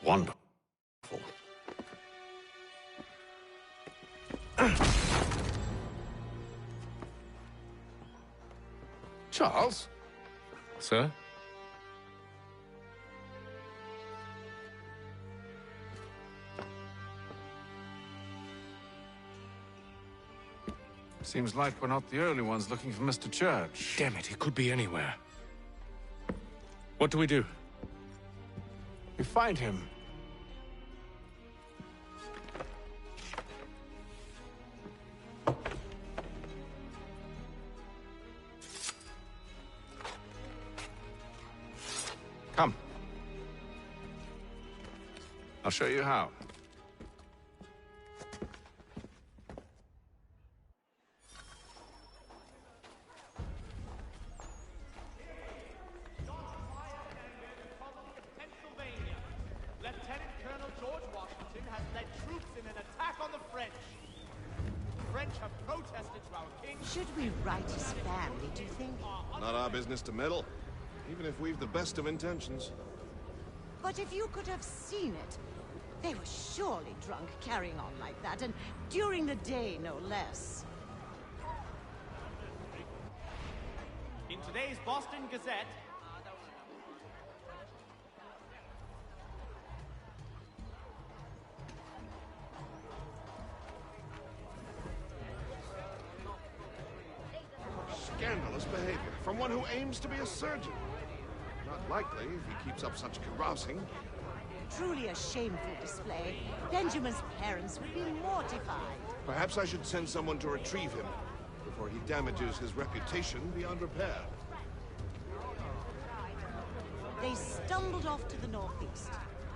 Wonderful. Charles? Sir? Seems like we're not the only ones looking for Mr. Church. Damn it, he could be anywhere. What do we do? We find him. Come. I'll show you how. Should we write his family, do you think? Not our business to meddle, even if we've the best of intentions. But if you could have seen it, they were surely drunk carrying on like that, and during the day, no less. In today's Boston Gazette, Scandalous behavior from one who aims to be a surgeon. Not likely if he keeps up such carousing. Truly a shameful display. Benjamin's parents would be mortified. Perhaps I should send someone to retrieve him before he damages his reputation beyond repair. They stumbled off to the northeast,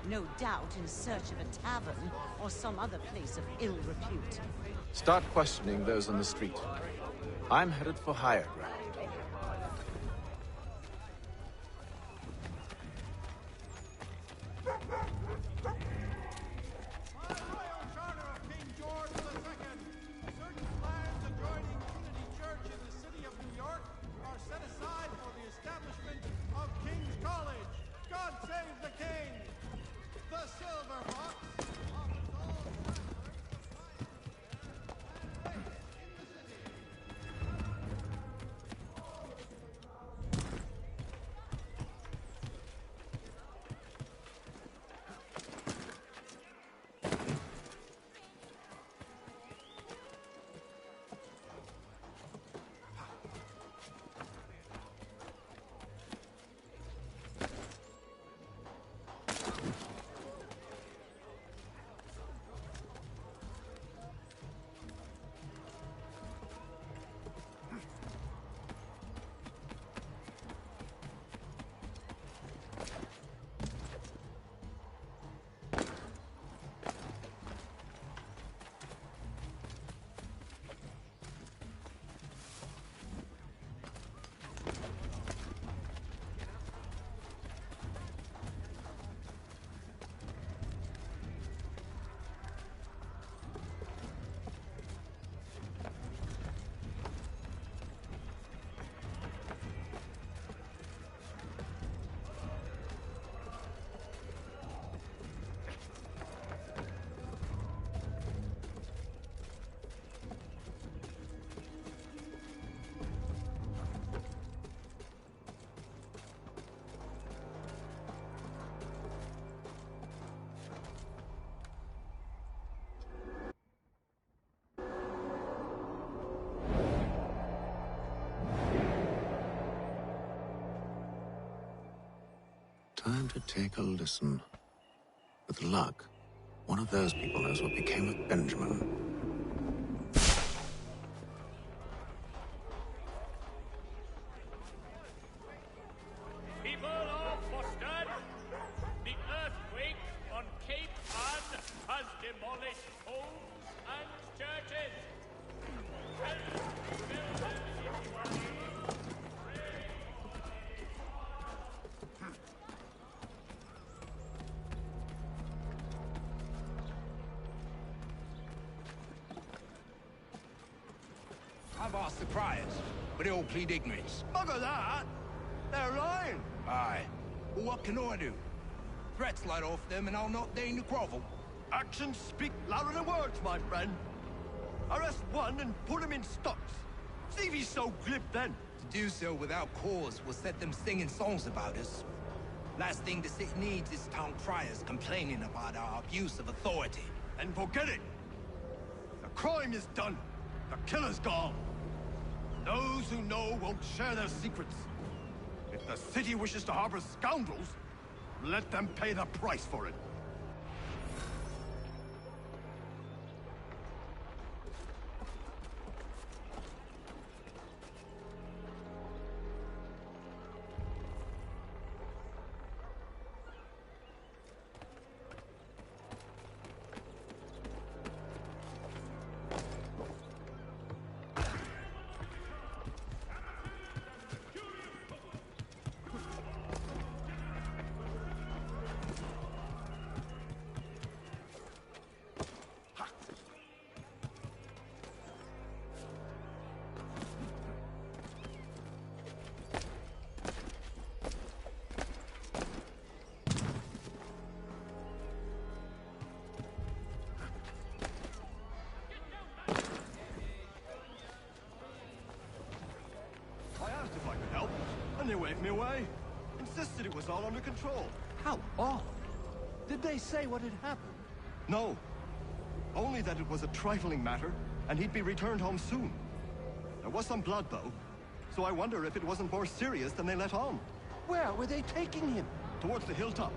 no doubt in search of a tavern or some other place of ill repute. Start questioning those on the street. I'm headed for higher ground. Time to take a listen. With luck, one of those people knows what became of Benjamin. People of Boston, the earthquake on Cape Ann has demolished homes and churches. I've asked the criers, but they all plead ignorance. Bugger that! They're lying. Aye. Well, what can I do? threats light off them and I'll not deign to grovel. Actions speak louder than words, my friend. Arrest one and put him in stocks. See if he's so glib then. To do so without cause will set them singing songs about us. Last thing the city needs is town criers complaining about our abuse of authority. And forget it. The crime is done. The killer's gone. Those who know won't share their secrets. If the city wishes to harbor scoundrels, let them pay the price for it. They waved me away. Insisted it was all under control. How odd. Did they say what had happened? No. Only that it was a trifling matter, and he'd be returned home soon. There was some blood, though, so I wonder if it wasn't more serious than they let on. Where were they taking him? Towards the hilltop.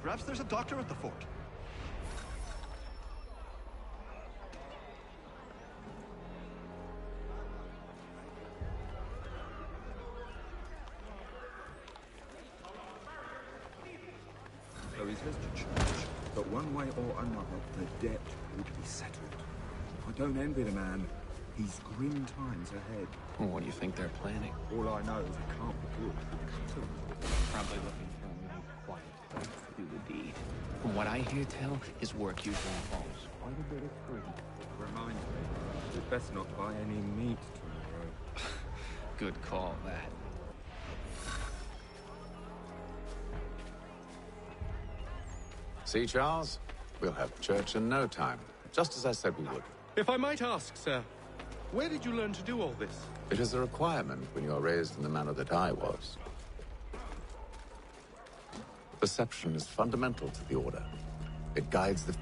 Perhaps there's a doctor at the fort. So he says to church, but one way or another, the debt would be settled. I don't envy the man. He's grim times ahead. Well, what do you think they're planning? All I know is it can't be good. Probably looking for a man quiet to do the deed. From what I hear tell, his work usually involves quite a bit of freedom. Reminds me, we'd best not buy any meat tomorrow. Good call, that. See, Charles? We'll have church in no time, just as I said we would. If I might ask, sir, where did you learn to do all this? It is a requirement when you are raised in the manner that I was. Perception is fundamental to the Order. It guides the...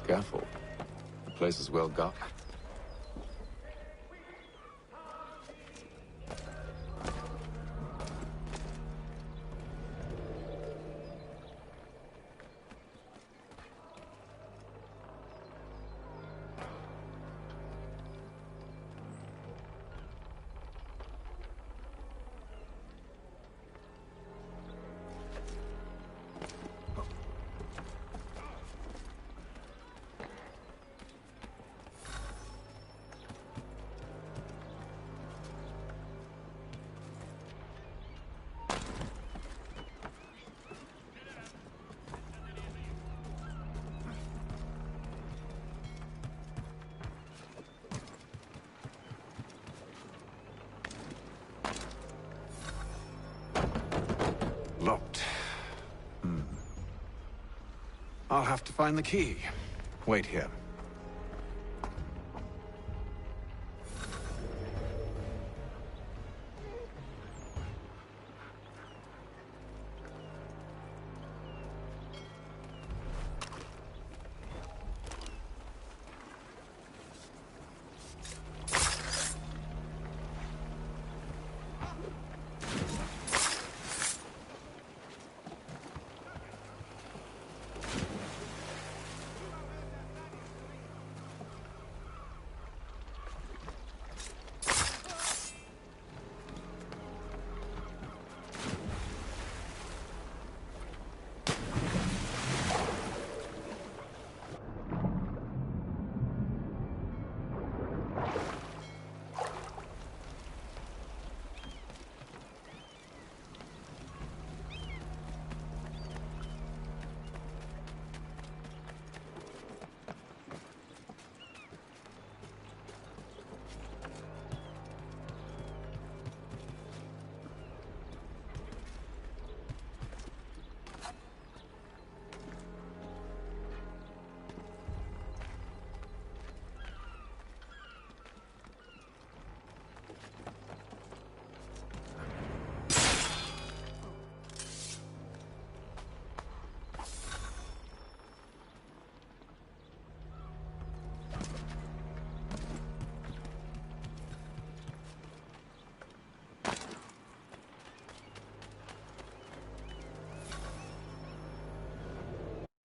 Careful. The place is well guarded. Locked. I'll have to find the key. Wait here.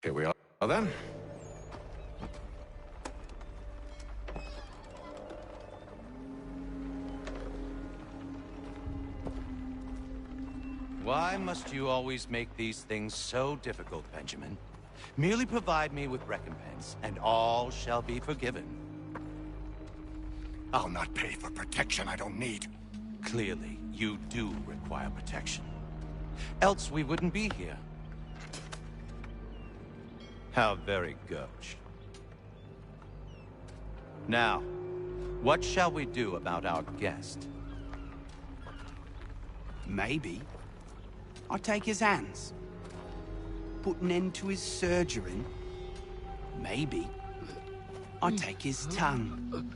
Here we are then. Why must you always make these things so difficult, Benjamin? Merely provide me with recompense, and all shall be forgiven. I'll not pay for protection I don't need. Clearly, you do require protection. Else we wouldn't be here. How very gauche. Now, what shall we do about our guest? Maybe I'll take his hands. Put an end to his surgery. Maybe I'll take his tongue.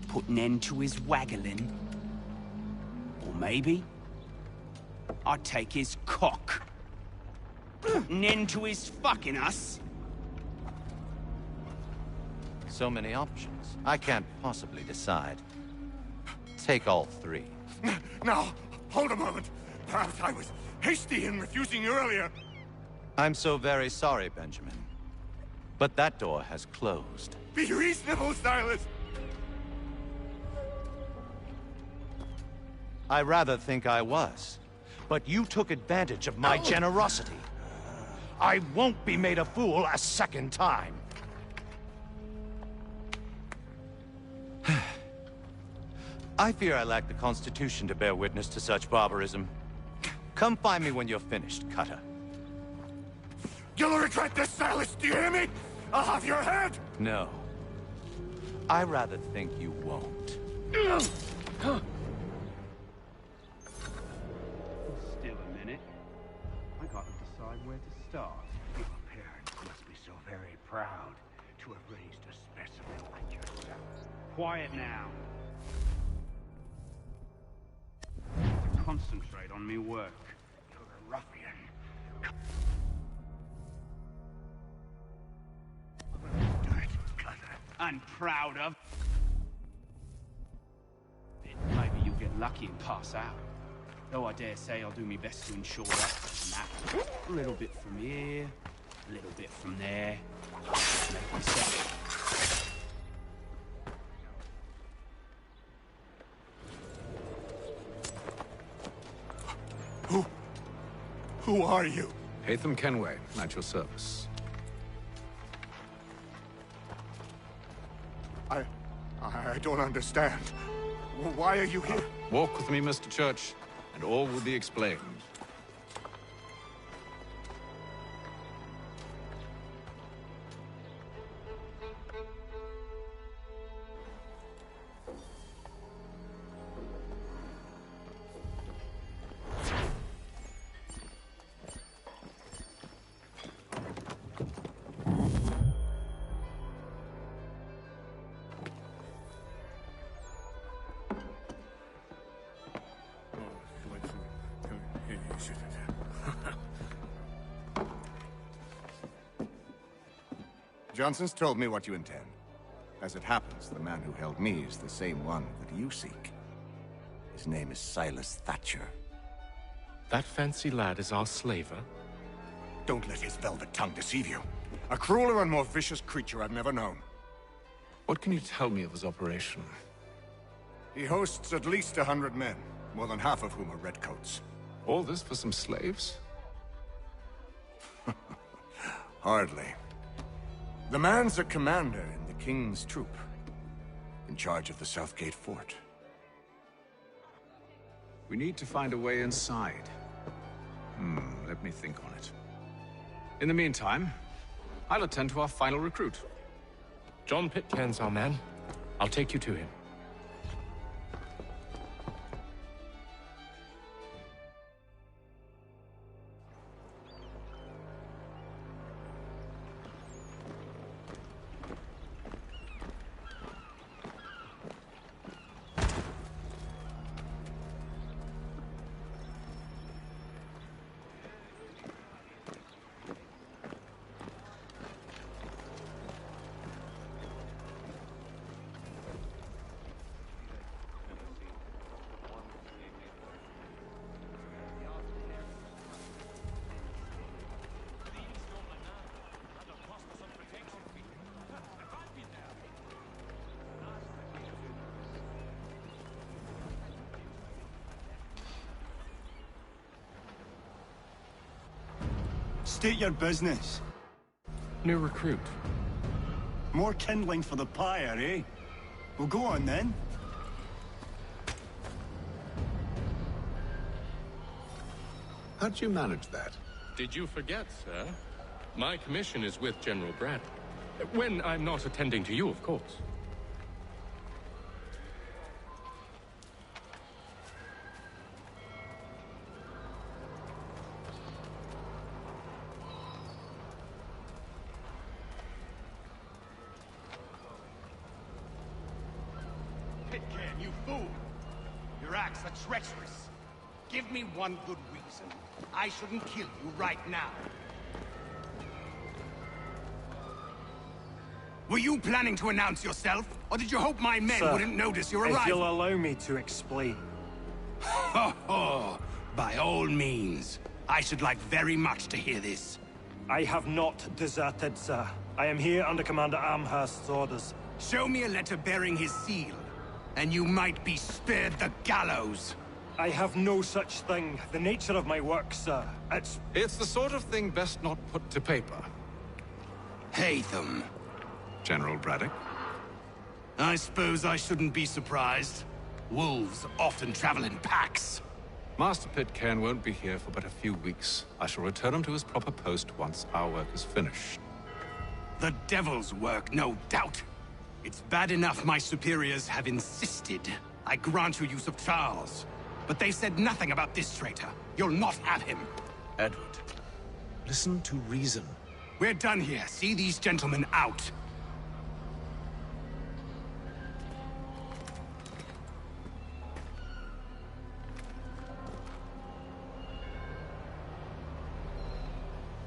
Put an end to his waggling. Or maybe I'll take his cock. Put an end to his fucking us. So many options. I can't possibly decide. Take all three. Now, hold a moment. Perhaps I was hasty in refusing you earlier. I'm so very sorry, Benjamin. But that door has closed. Be reasonable, Silas! I rather think I was. But you took advantage of my generosity. I won't be made a fool a second time. I fear I lack the constitution to bear witness to such barbarism. Come find me when you're finished, Cutter. You'll regret this, Silas, do you hear me? I'll have your head! No. I rather think you won't. Still a minute. I gotta decide where to start. Your parents must be so very proud to have raised a specimen like yourself. Quiet now. Concentrate on me work. You're a ruffian. Dirt cutter. And proud of. Maybe you'll get lucky and pass out. Though I dare say I'll do my best to ensure that doesn't happen. A little bit from here, a little bit from there. Make me settle. Who are you? Haythem Kenway, at your service. I don't understand. Why are you here? Walk with me, Mr. Church, and all will be explained. Johnson's told me what you intend. As it happens, the man who held me is the same one that you seek. His name is Silas Thatcher. That fancy lad is our slaver? Don't let his velvet tongue deceive you. A crueler and more vicious creature I've never known. What can you tell me of his operation? He hosts at least 100 men, more than half of whom are redcoats. All this for some slaves? Hardly. The man's a commander in the King's troop, in charge of the Southgate Fort. We need to find a way inside. Let me think on it. In the meantime, I'll attend to our final recruit. John Pitcairn's our man. I'll take you to him. state your business. New recruit. More kindling for the pyre, eh? Well, go on then. How'd you manage that? Did you forget, sir? My commission is with General Braddock. When I'm not attending to you, of course. Pitcairn, you fool! Your acts are treacherous. Give me one good reason. I shouldn't kill you right now. Were you planning to announce yourself? Or did you hope my men wouldn't notice your arrival? If you'll allow me to explain. Ho ho! By all means. I should like very much to hear this. I have not deserted, sir. I am here under Commander Amherst's orders. Show me a letter bearing his seal, and you might be spared the gallows. I have no such thing. The nature of my work, sir, It's the sort of thing best not put to paper. Haythem. General Braddock? I suppose I shouldn't be surprised. Wolves often travel in packs. Master Pitcairn won't be here for but a few weeks. I shall return him to his proper post once our work is finished. The devil's work, no doubt. It's bad enough my superiors have insisted I grant you use of Charles. But they said nothing about this traitor. You'll not have him. Edward, listen to reason. We're done here. See these gentlemen out.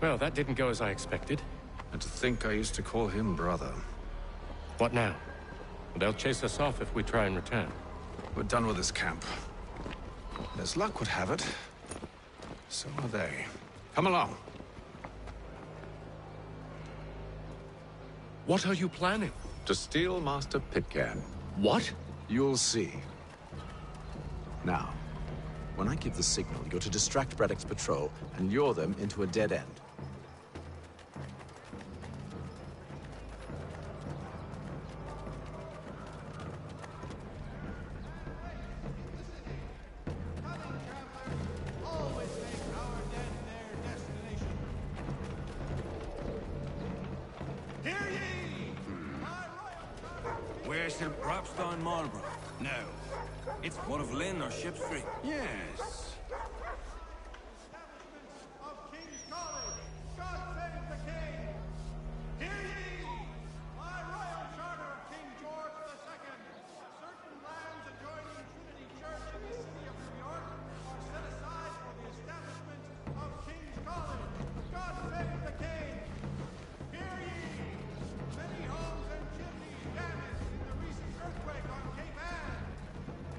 Well, that didn't go as I expected. And to think I used to call him brother. What now? They'll chase us off if we try and return. We're done with this camp. And as luck would have it, so are they. Come along. What are you planning? To steal Master Pitcairn. What? You'll see. Now, when I give the signal, you're to distract Braddock's patrol and lure them into a dead end. Where's the Ropstein Marlborough? No. It's what of Lynn or Ship Street? Yes. Of King's College, God save the King! Hear ye! By royal charter of King George II, certain lands adjoining Trinity Church in the city of New York are set aside for the establishment of King's College. God save the King! Hear ye! Many homes and chimneys damaged in the recent earthquake on Cape Ann.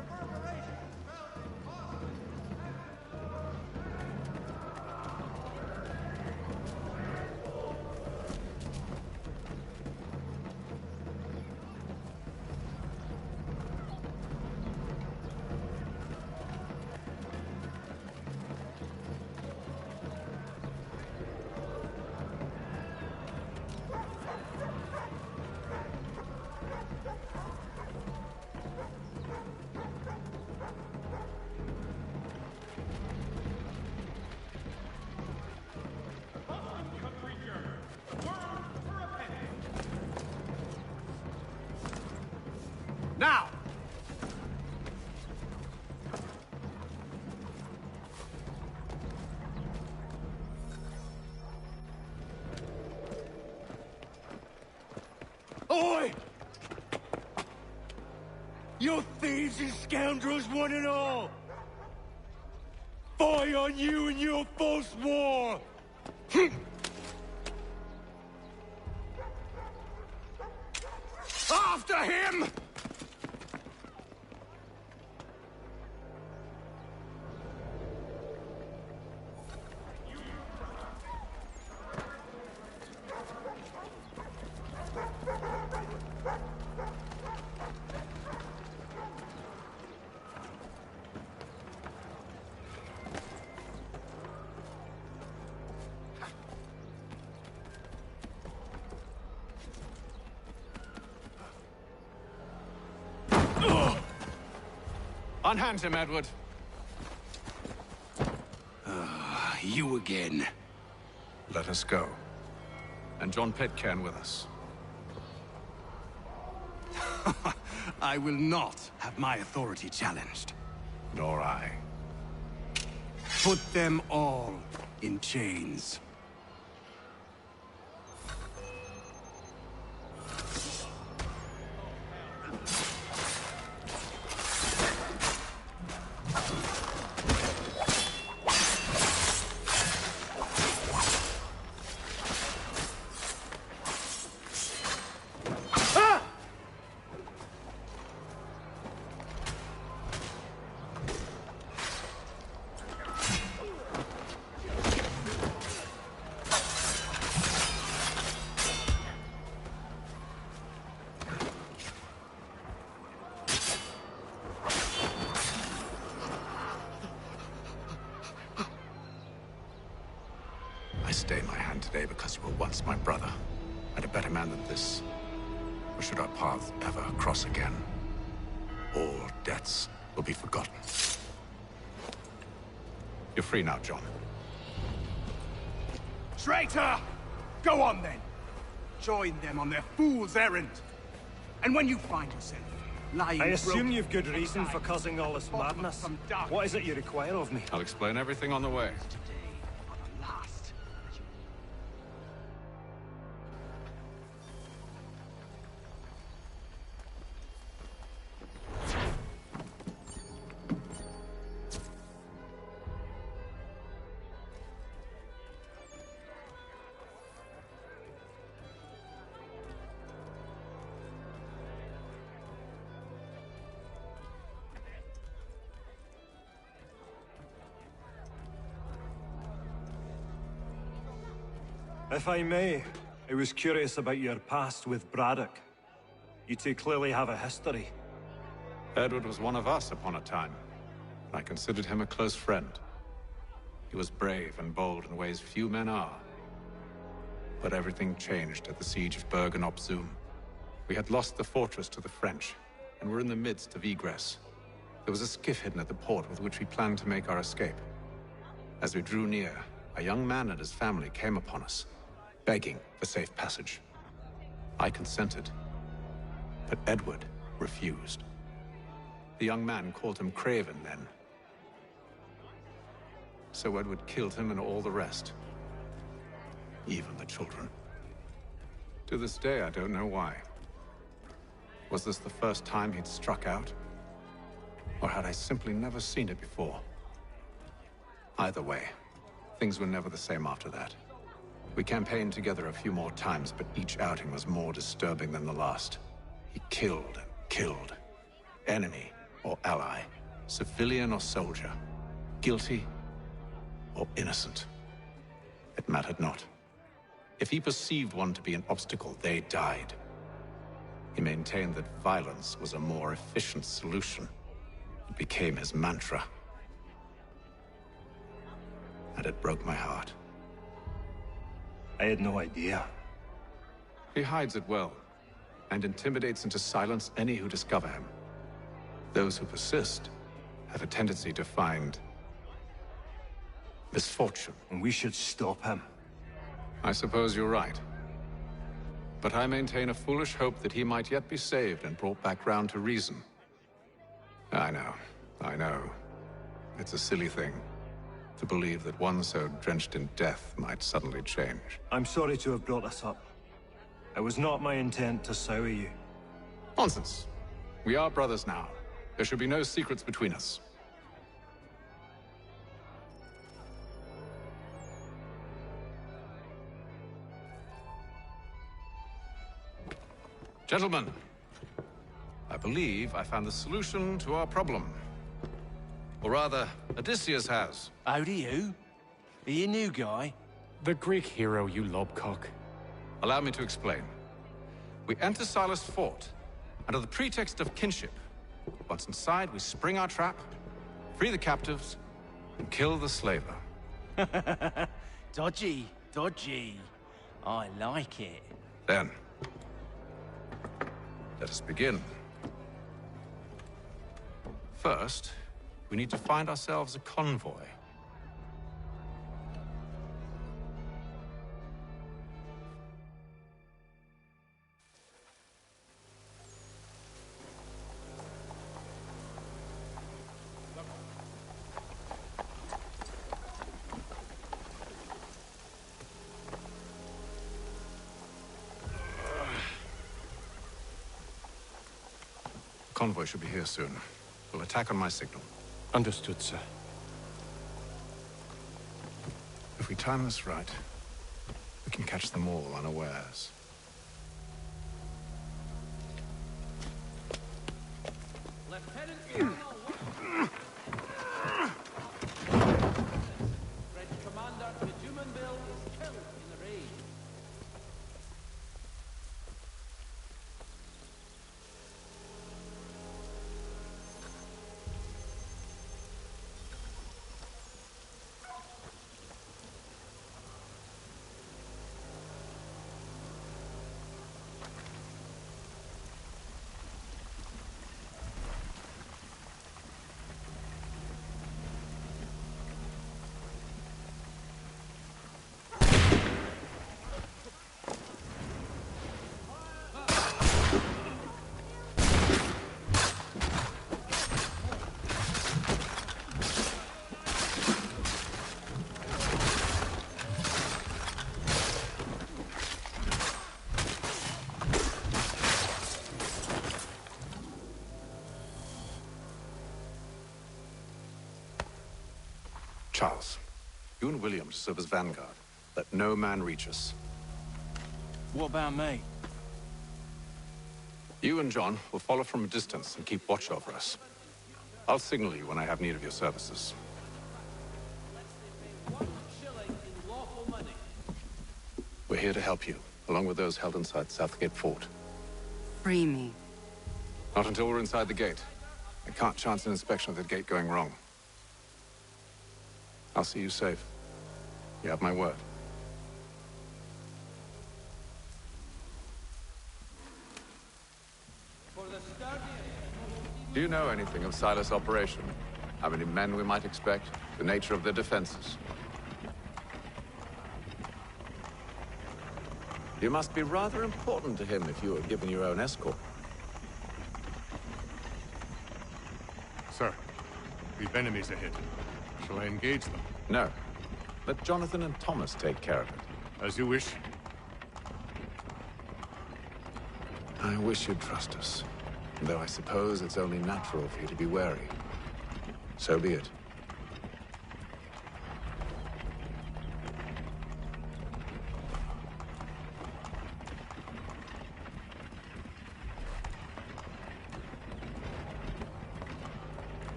Reverberations felt in Boston. Now! Oi! You thieves and scoundrels, one and all! Fie on you and your false war! After him! Unhand him, Edward. You again. Let us go. And John Pitcairn with us. I will not have my authority challenged. Nor I. Put them all in chains. I stay my hand today because you were once my brother, and a better man than this. Or should our paths ever cross again, all debts will be forgotten. You're free now, John. Traitor! Go on then. Join them on their fool's errand. And when you find yourself lying I assume broken you've good reason for causing all this madness. What is it you require of me? I'll explain everything on the way. If I may, I was curious about your past with Braddock. You two clearly have a history. Edward was one of us upon a time. I considered him a close friend. He was brave and bold in ways few men are. But everything changed at the siege of Bergen op Zoom. We had lost the fortress to the French, and were in the midst of egress. There was a skiff hidden at the port with which we planned to make our escape. As we drew near, a young man and his family came upon us, begging for safe passage. I consented, but Edward refused. The young man called him Craven then. So Edward killed him and all the rest, even the children. To this day, I don't know why. Was this the first time he'd struck out? Or had I simply never seen it before? Either way, things were never the same after that. We campaigned together a few more times, but each outing was more disturbing than the last. He killed and killed. Enemy or ally, civilian or soldier, guilty or innocent. It mattered not. If he perceived one to be an obstacle, they died. He maintained that violence was a more efficient solution. It became his mantra. And it broke my heart. I had no idea. He hides it well, and intimidates into silence any who discover him. Those who persist have a tendency to find misfortune. And we should stop him. I suppose you're right. But I maintain a foolish hope that he might yet be saved and brought back round to reason. I know. It's a silly thing to believe that one so drenched in death might suddenly change. I'm sorry to have brought this up. It was not my intent to sour you. Nonsense. We are brothers now. There should be no secrets between us. Gentlemen, I believe I found the solution to our problem. Or rather, Odysseus has. How do you? Are you a new guy? The Greek hero, you lobcock. Allow me to explain. We enter Silas' fort, under the pretext of kinship. Once inside, we spring our trap, free the captives, and kill the slaver. Dodgy, dodgy. I like it. Then, let us begin. First, We need to find ourselves a convoy. Convoy should be here soon. We'll attack on my signal. Understood, sir. If we time this right, we can catch them all unawares. Lieutenant Colonel French Commander Jumanville is killed in the raid. Charles, you and William serve as vanguard. Let no man reach us. What about me? You and John will follow from a distance and keep watch over us. I'll signal you when I have need of your services. We're here to help you, along with those held inside Southgate Fort. Free me. Not until we're inside the gate. I can't chance an inspection of the gate going wrong. I'll see you safe. You have my word. Do you know anything of Silas' operation? How many men we might expect? The nature of their defenses? You must be rather important to him if you were given your own escort. Sir, we've enemies ahead. Shall I engage them? No. Let Jonathan and Thomas take care of it. As you wish. I wish you'd trust us. Though I suppose it's only natural for you to be wary. So be it.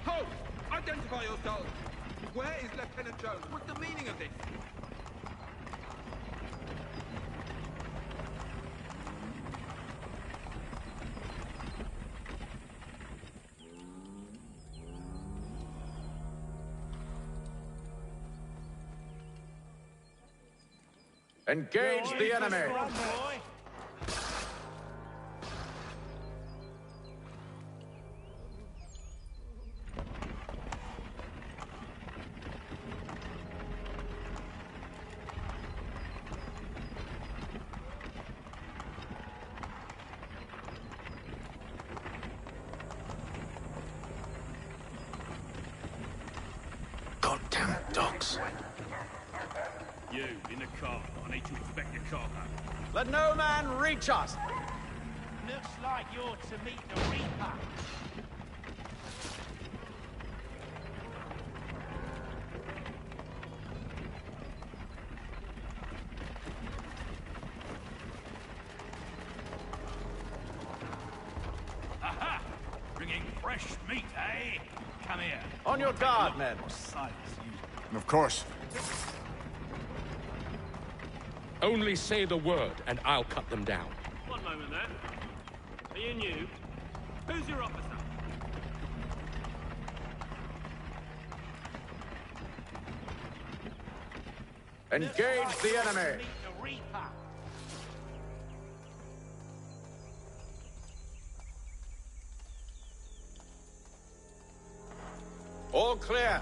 Halt! Identify yourselves! Where is Lieutenant Jones? What's the meaning of this? Engage the enemy! Goddamn dogs. You, in the car. I need to inspect your cargo. Let no man reach us! Looks like you're to meet the Reaper. Aha! Bringing fresh meat, eh? Come here. On your guard, men. Of course. Only say the word, and I'll cut them down. One moment there. Are you new? Who's your officer? Engage the enemy! Meet the Reaper. All clear.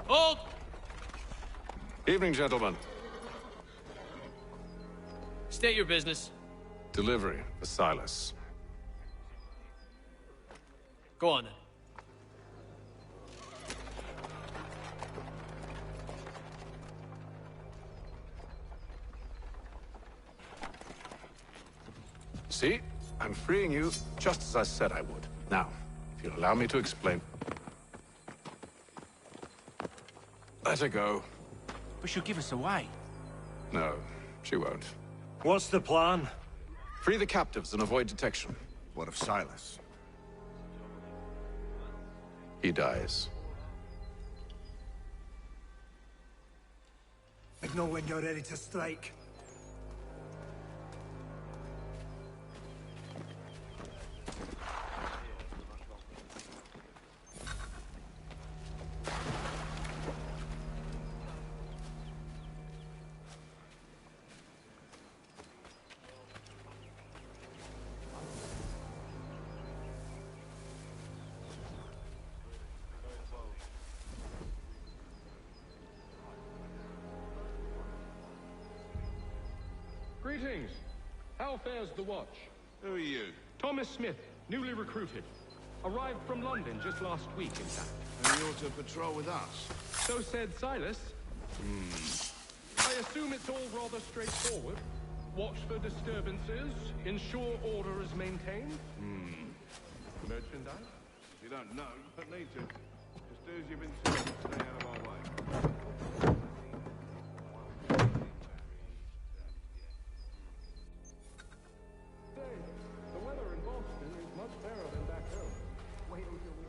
Hold! Evening, gentlemen. State your business. Delivery for Silas. Go on then. See? I'm freeing you just as I said I would. Now, if you'll allow me to explain. Let her go. But she'll give us away. No, she won't. What's the plan? Free the captives and avoid detection. What of Silas? He dies. Signal when you're ready to strike. Greetings. How fares the watch? Who are you? Thomas Smith, newly recruited. Arrived from London just last week, in fact. And you're to patrol with us? So said Silas. I assume it's all rather straightforward. Watch for disturbances, ensure order is maintained. Merchandise? You don't know, you don't need to. Just do as you've been told. Stay out of our way. The weather in Boston is much fairer than back home. Wait until we...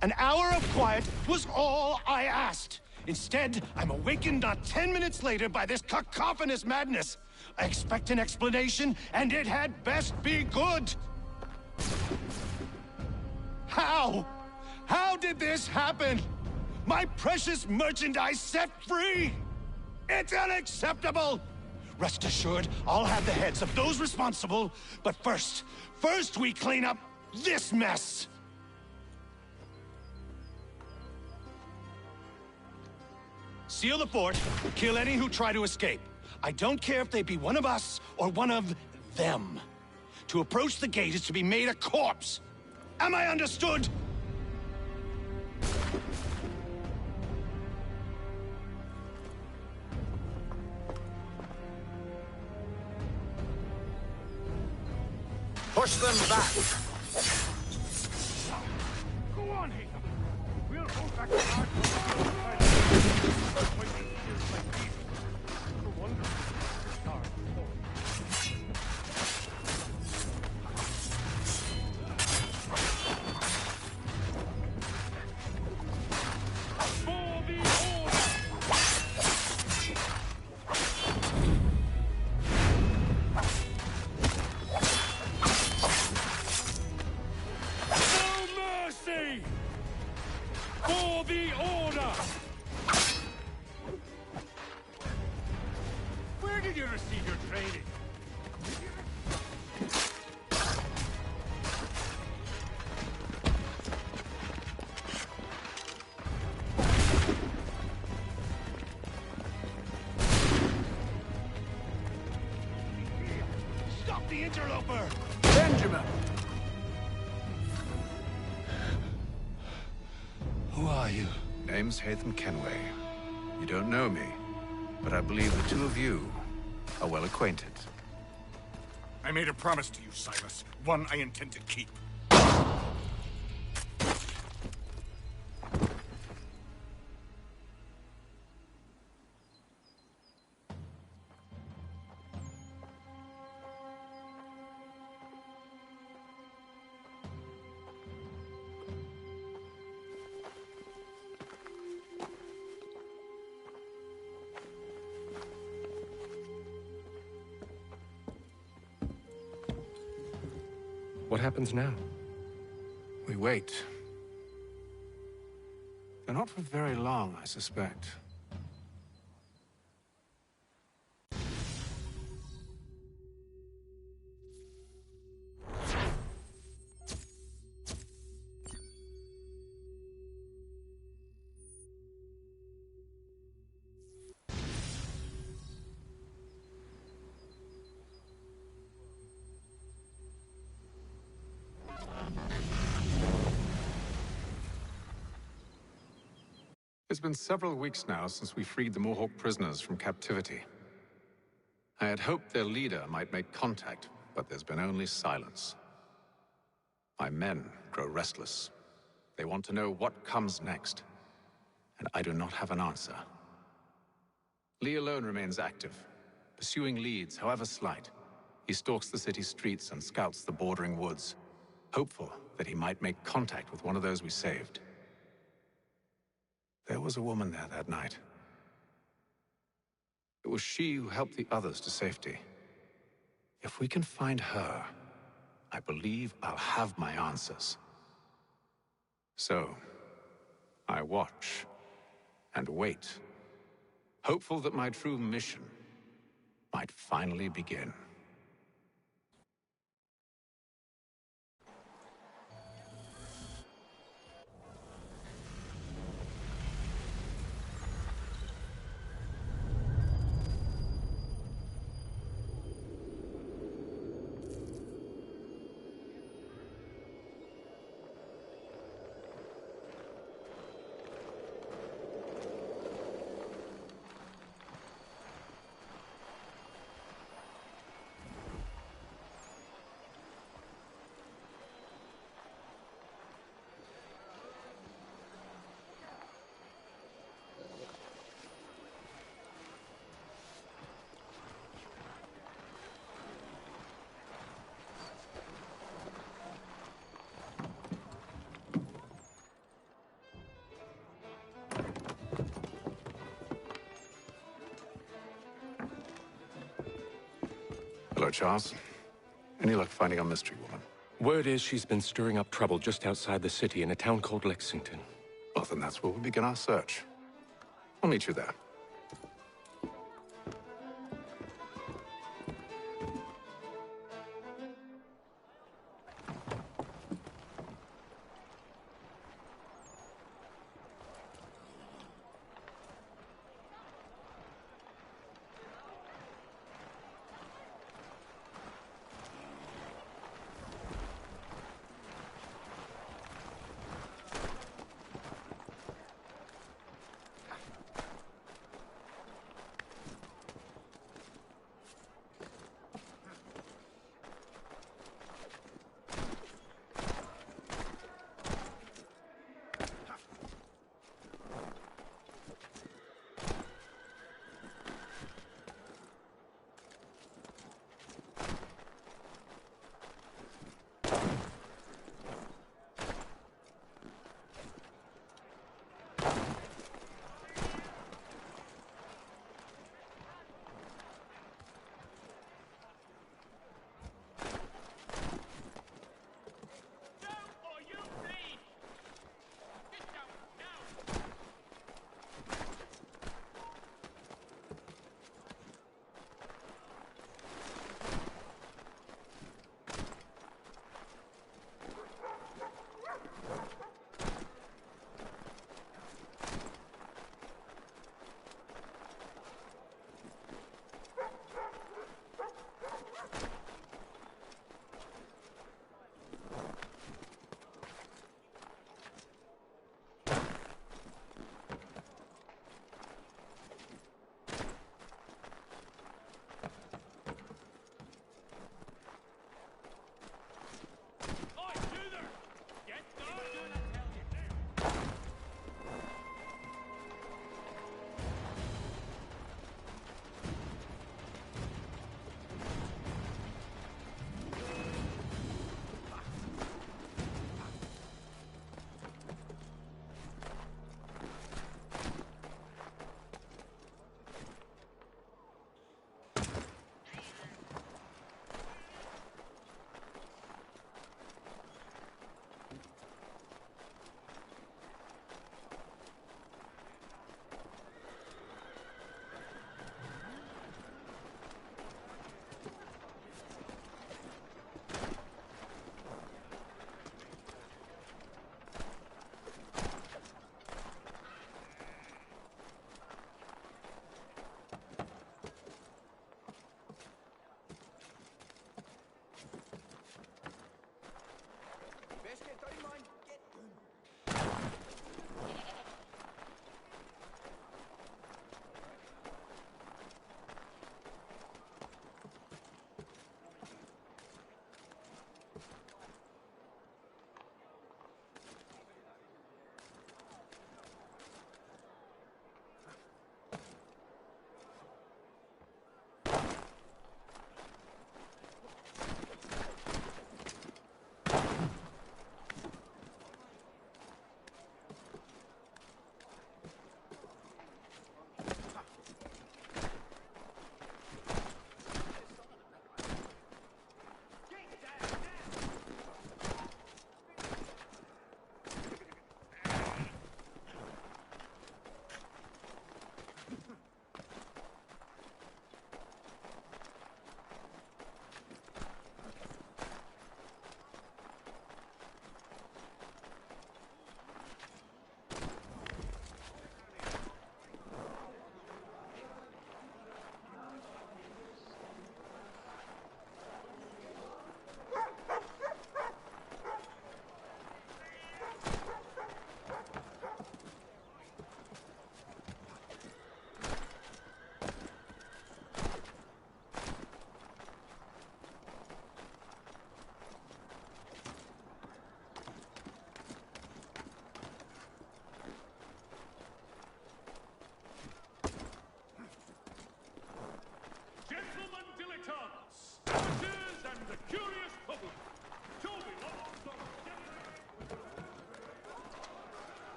An hour of quiet was all I asked. Instead, I'm awakened not 10 minutes later by this cacophonous madness. I expect an explanation, and it had best be good. How? How did this happen? My precious merchandise set free? It's unacceptable! Rest assured, I'll have the heads of those responsible, but first we clean up this mess! Seal the fort, kill any who try to escape. I don't care if they be one of us or one of them. To approach the gate is to be made a corpse. Am I understood? Push them back! Go on, Haythem. We'll hold back the guard. No wonder the star for the order! For the order! Where did you receive your training? Stop the interloper! Benjamin! Who are you? Name's Haythem Kenway. You don't know me, but I believe the two of you are well acquainted. I made a promise to you, Silas. One I intend to keep. What happens now? We wait. They're not for very long, I suspect. It's been several weeks now since we freed the Mohawk prisoners from captivity. I had hoped their leader might make contact, but there's been only silence. My men grow restless. They want to know what comes next, and I do not have an answer. Lee alone remains active, pursuing leads, however slight. He stalks the city streets and scouts the bordering woods, hopeful that he might make contact with one of those we saved. There was a woman there that night. It was she who helped the others to safety. If we can find her, I believe I'll have my answers. So, I watch and wait, hopeful that my true mission might finally begin. Hello, Charles. Any luck finding our mystery woman? Word is she's been stirring up trouble just outside the city in a town called Lexington. Well, then that's where we'll begin our search. I'll meet you there.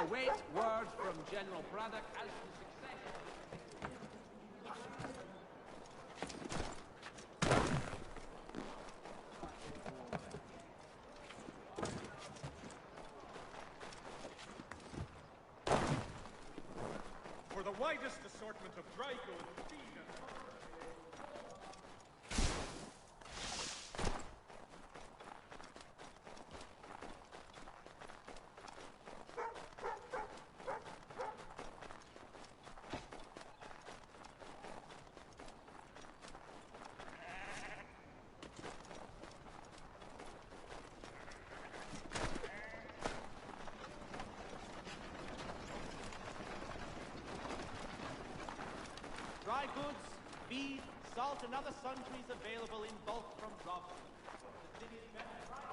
await word from General Braddock as to success. For the widest assortment of dry goods, feed and dry goods, feed, salt, and other sundries available in bulk from Robin. The city's been right.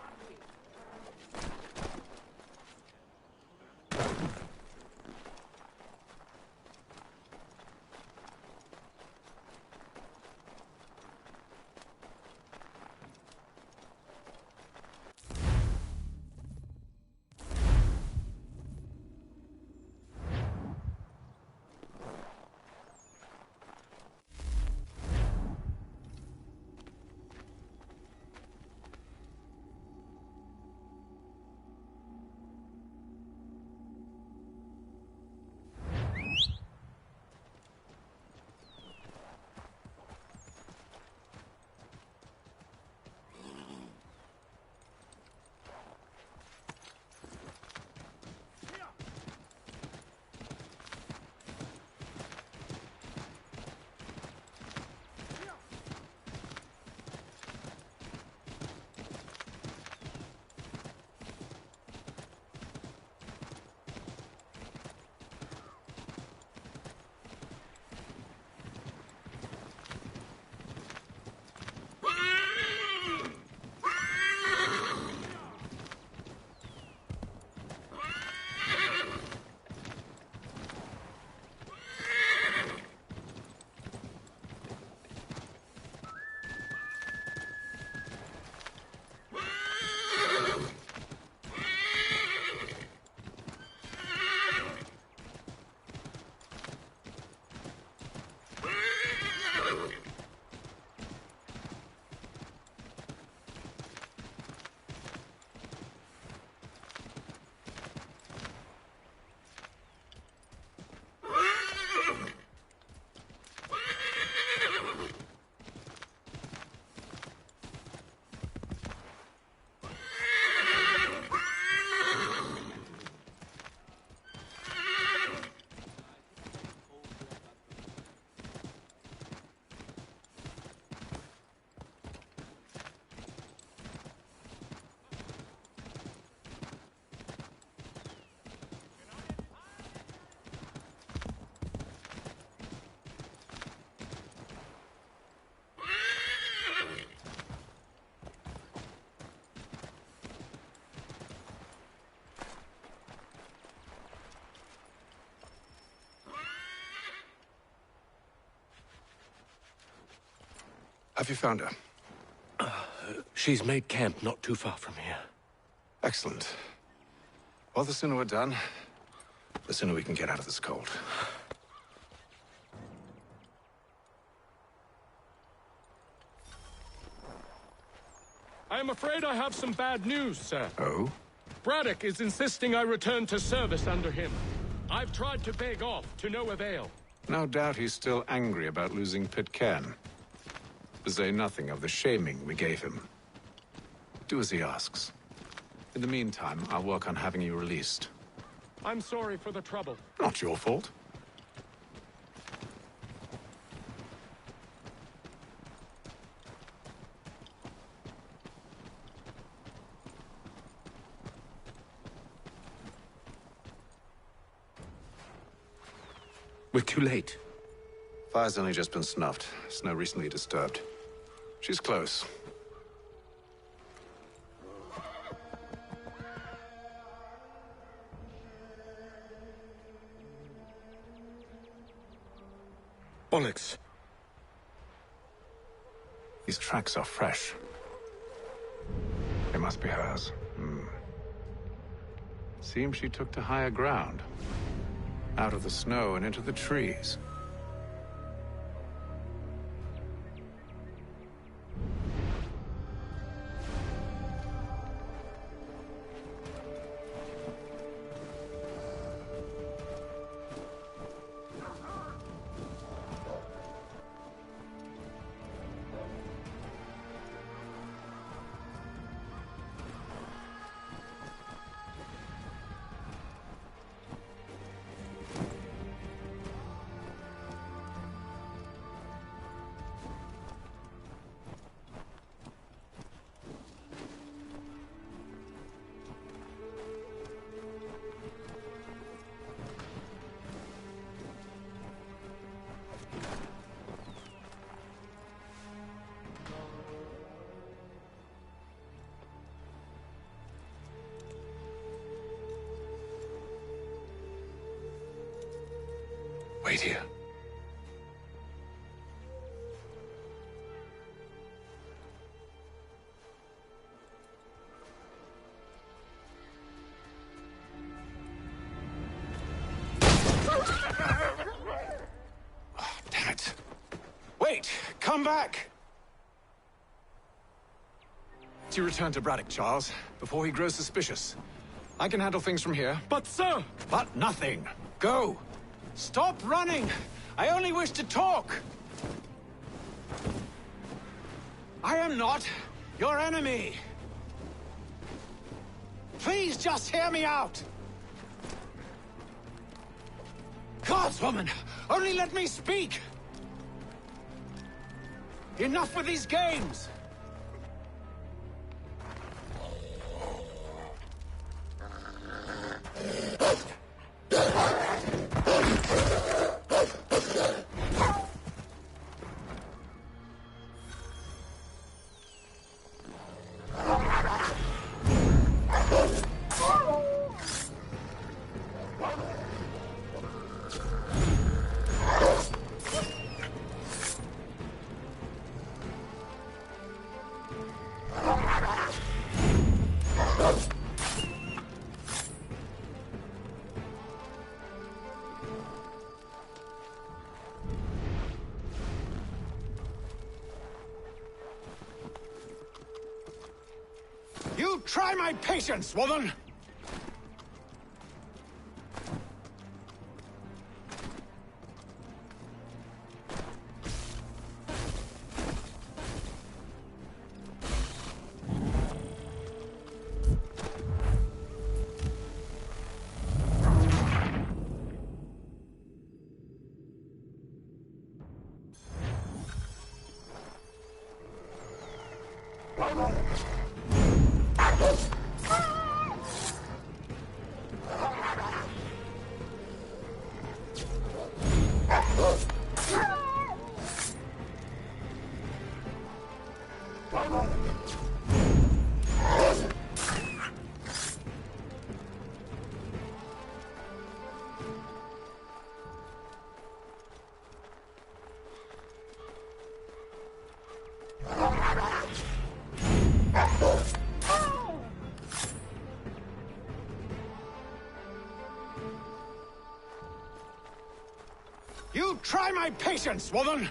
Have you found her? She's made camp not too far from here. Excellent. Well, the sooner we're done, the sooner we can get out of this cold. I am afraid I have some bad news, sir. Oh? Braddock is insisting I return to service under him. I've tried to beg off, to no avail. No doubt he's still angry about losing Pitcairn. To say nothing of the shaming we gave him. Do as he asks. In the meantime, I'll work on having you released. I'm sorry for the trouble. Not your fault. We're too late. Fire's only just been snuffed. Snow recently disturbed. She's close. Bollocks. These tracks are fresh. They must be hers. Seems she took to higher ground. Out of the snow and into the trees. Wait here. Oh, damn it. Wait! Come back! You return to Braddock, Charles, before he grows suspicious. I can handle things from here. But, sir! But nothing. Go! Stop running! I only wish to talk! I am not your enemy! Please just hear me out! Gods, woman! Only let me speak! Enough with these games! You try my patience, woman! You try my patience, woman!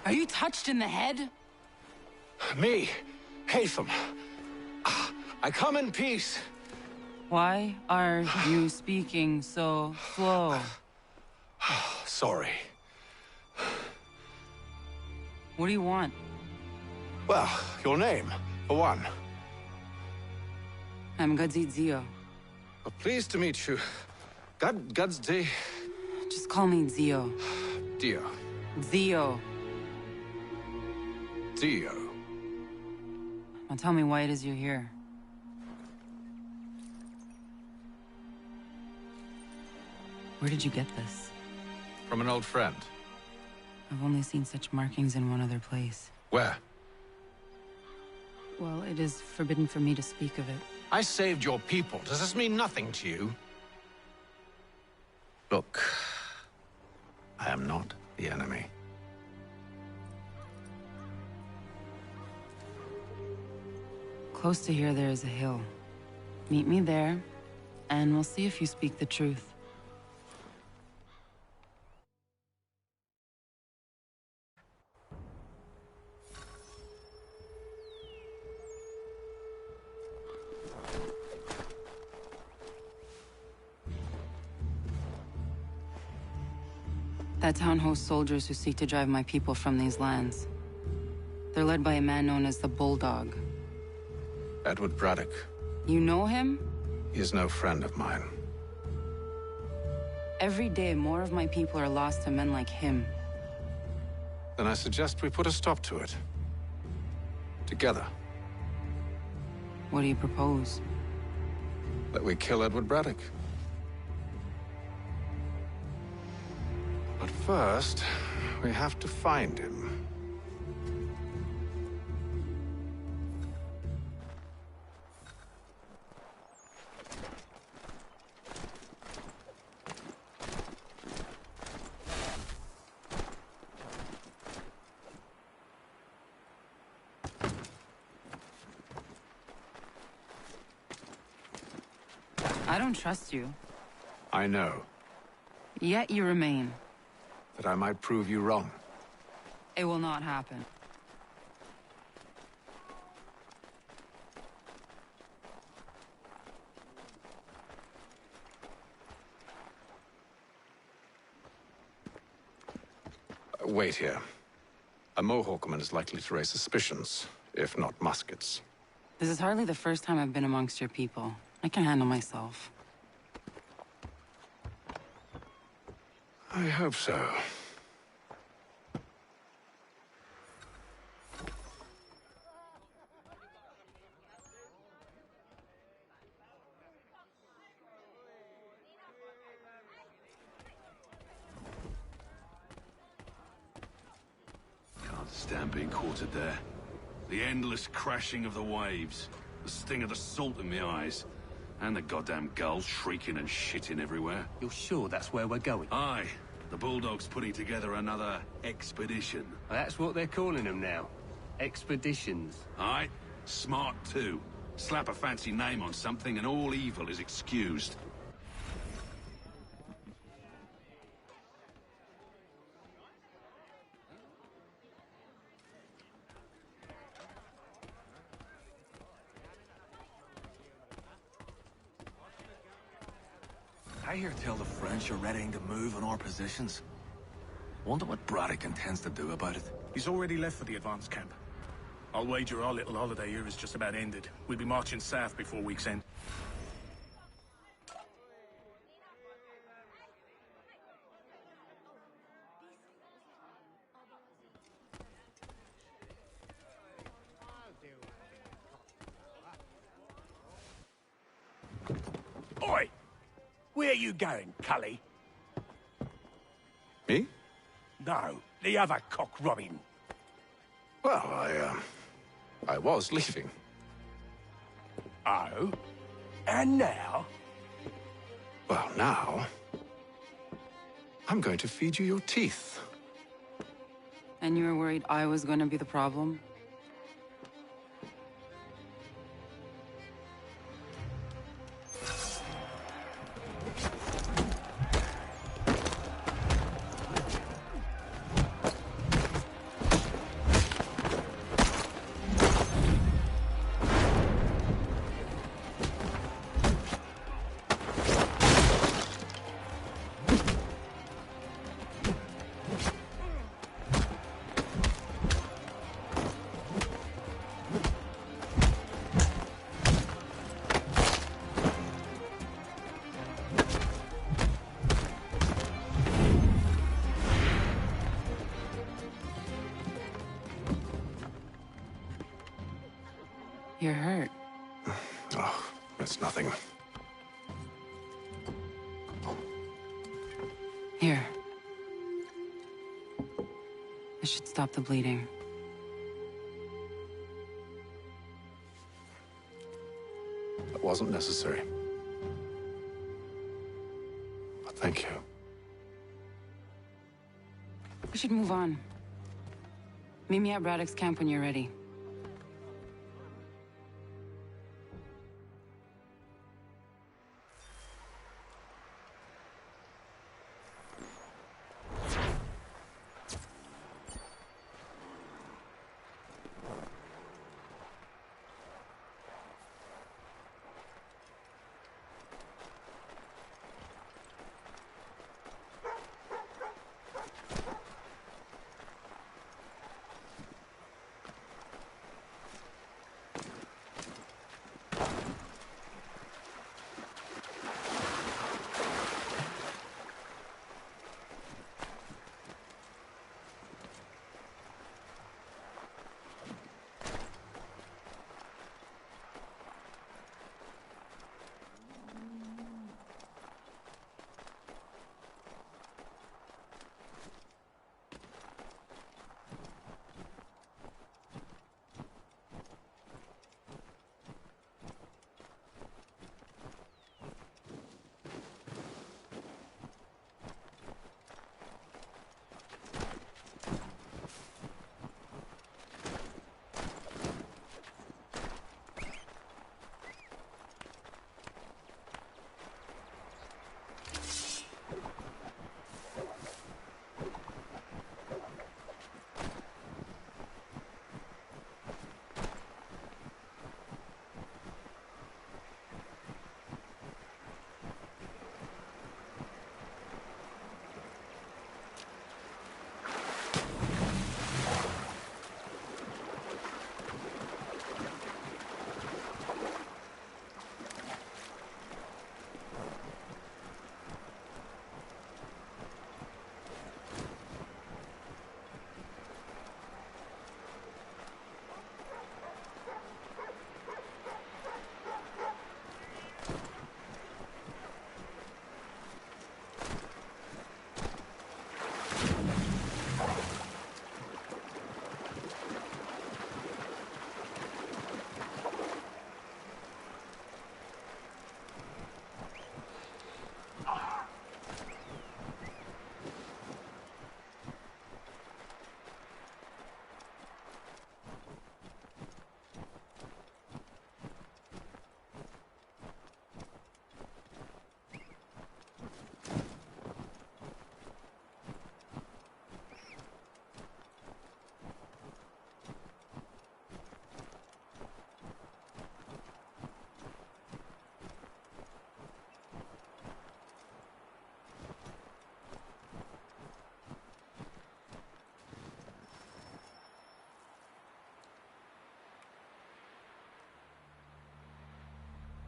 Are you touched in the head? Me, Haythem. I come in peace. Why are you speaking so slow? Sorry. What do you want? Well, your name, for one. I'm Gadzit Zio. Well, pleased to meet you. God's day. Just call me Zio. Dio. Zio. Dio. Now tell me why it is you're here. Where did you get this? From an old friend. I've only seen such markings in one other place. Where? Well, it is forbidden for me to speak of it. I saved your people. Does this mean nothing to you? Look, I am not the enemy. Close to here, there is a hill. Meet me there, and we'll see if you speak the truth. That town hosts soldiers who seek to drive my people from these lands. They're led by a man known as the Bulldog. Edward Braddock. You know him? He is no friend of mine. Every day, more of my people are lost to men like him. Then I suggest we put a stop to it. Together. What do you propose? That we kill Edward Braddock. But first, we have to find him. I don't trust you. I know. Yet you remain. That I might prove you wrong. It will not happen. Wait here. A Mohawkman is likely to raise suspicions, if not muskets. This is hardly the first time I've been amongst your people. I can handle myself. I hope so. Can't stand being quartered there. The endless crashing of the waves, the sting of the salt in my eyes, and the goddamn gulls shrieking and shitting everywhere. You're sure that's where we're going? Aye. The Bulldog's putting together another expedition. That's what they're calling them now. Expeditions. Aye. Smart too. Slap a fancy name on something and all evil is excused. I hear tell the French are readying to move on our positions. Wonder what Braddock intends to do about it. He's already left for the advance camp. I'll wager our little holiday here is just about ended. We'll be marching south before week's end. Oi! Where you going, Cully? Me? No, the other cock Robin. Well, I was leaving. Oh? And now? Well, now... I'm going to feed you your teeth. And you were worried I was going to be the problem? You're hurt. Oh, it's nothing. This should stop the bleeding. It wasn't necessary. But thank you. We should move on. Meet me at Braddock's camp when you're ready.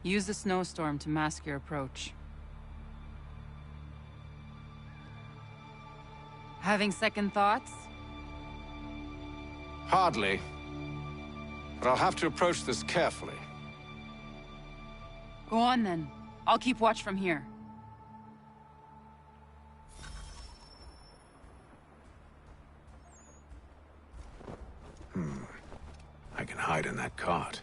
Use the snowstorm to mask your approach. Having second thoughts? Hardly. But I'll have to approach this carefully. Go on then. I'll keep watch from here. I can hide in that cart.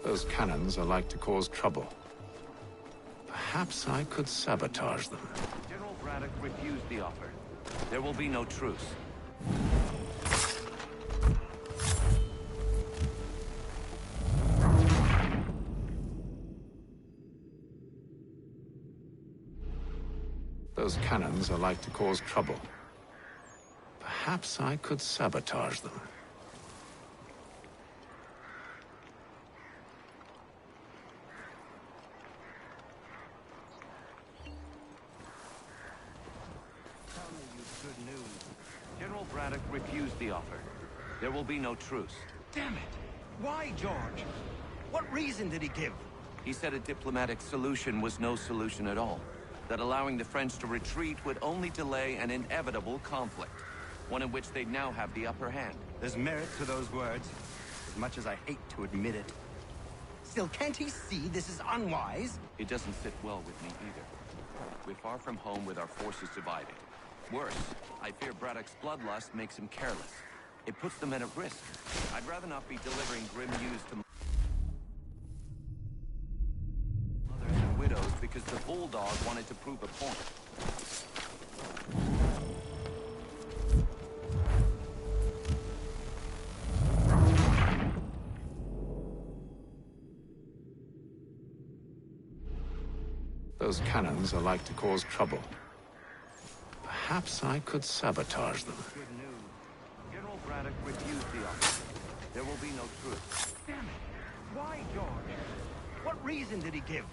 Those cannons are like to cause trouble. Perhaps I could sabotage them. General Braddock refused the offer. There will be no truce. Those cannons are like to cause trouble. Perhaps I could sabotage them. Tell me you've good news. General Braddock refused the offer. There will be no truce. Damn it! Why, George? What reason did he give? He said a diplomatic solution was no solution at all. That allowing the French to retreat would only delay an inevitable conflict. One in which they'd now have the upper hand. There's merit to those words, as much as I hate to admit it. Still, can't he see this is unwise? It doesn't sit well with me either. We're far from home with our forces divided. Worse, I fear Braddock's bloodlust makes him careless. It puts the men at risk. I'd rather not be delivering grim news to mothers and widows because the bulldog wanted to prove a point. Those cannons are like to cause trouble. Perhaps I could sabotage them. Good news. General Braddock refused the offer. There will be no truce. Damn it! Why, George? What reason did he give?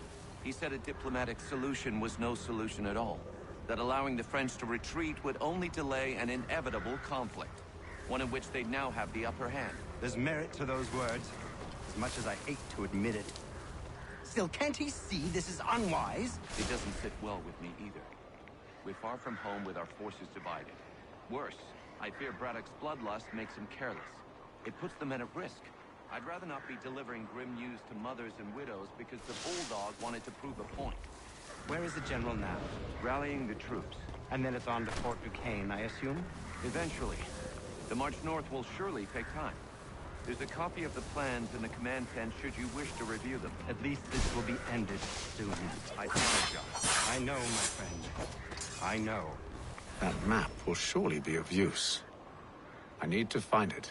He said a diplomatic solution was no solution at all. That allowing the French to retreat would only delay an inevitable conflict. One in which they'd now have the upper hand. There's merit to those words, as much as I hate to admit it. Still, can't he see this is unwise? It doesn't sit well with me either. We're far from home with our forces divided. Worse, I fear Braddock's bloodlust makes him careless. It puts the men at risk. I'd rather not be delivering grim news to mothers and widows because the bulldog wanted to prove a point. Where is the general now? Rallying the troops. And then it's on to Fort Duquesne, I assume? Eventually. The march north will surely take time. There's a copy of the plans in the command tent should you wish to review them. At least this will be ended soon. I apologize. I know, my friend. I know. That map will surely be of use. I need to find it.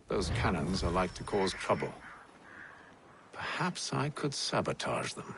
Those cannons are like to cause trouble. Perhaps I could sabotage them.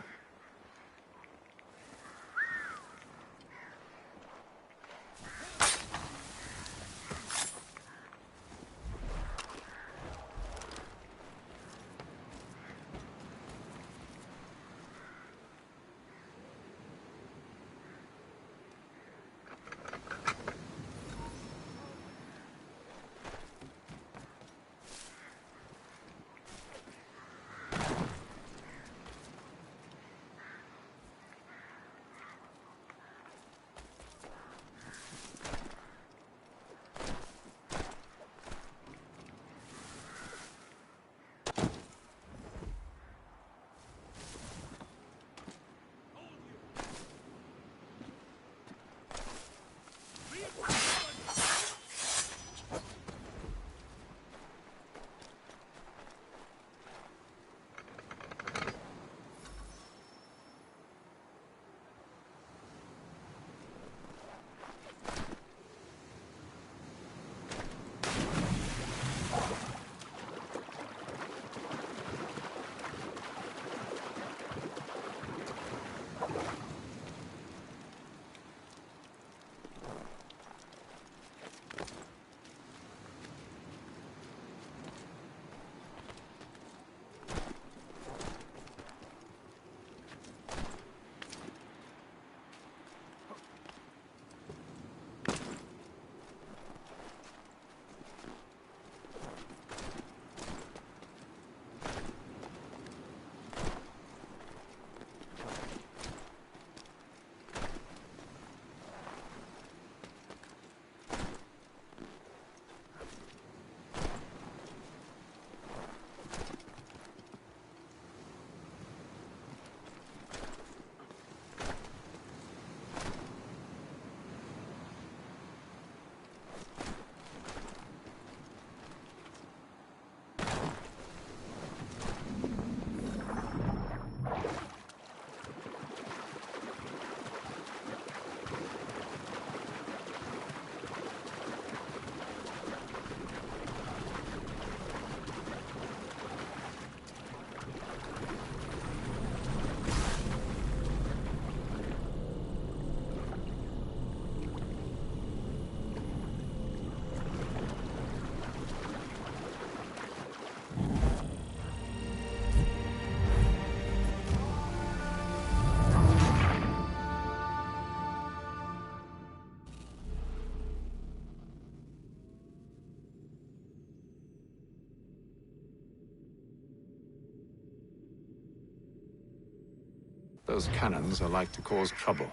Those cannons are like to cause trouble.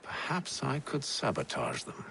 Perhaps I could sabotage them.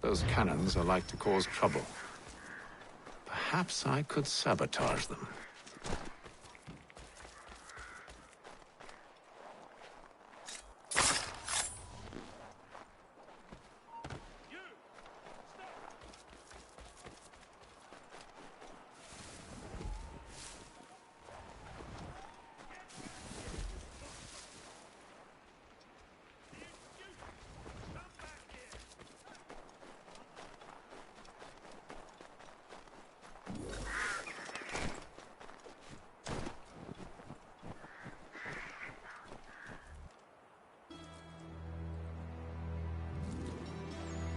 Those cannons are like to cause trouble. Perhaps I could sabotage them.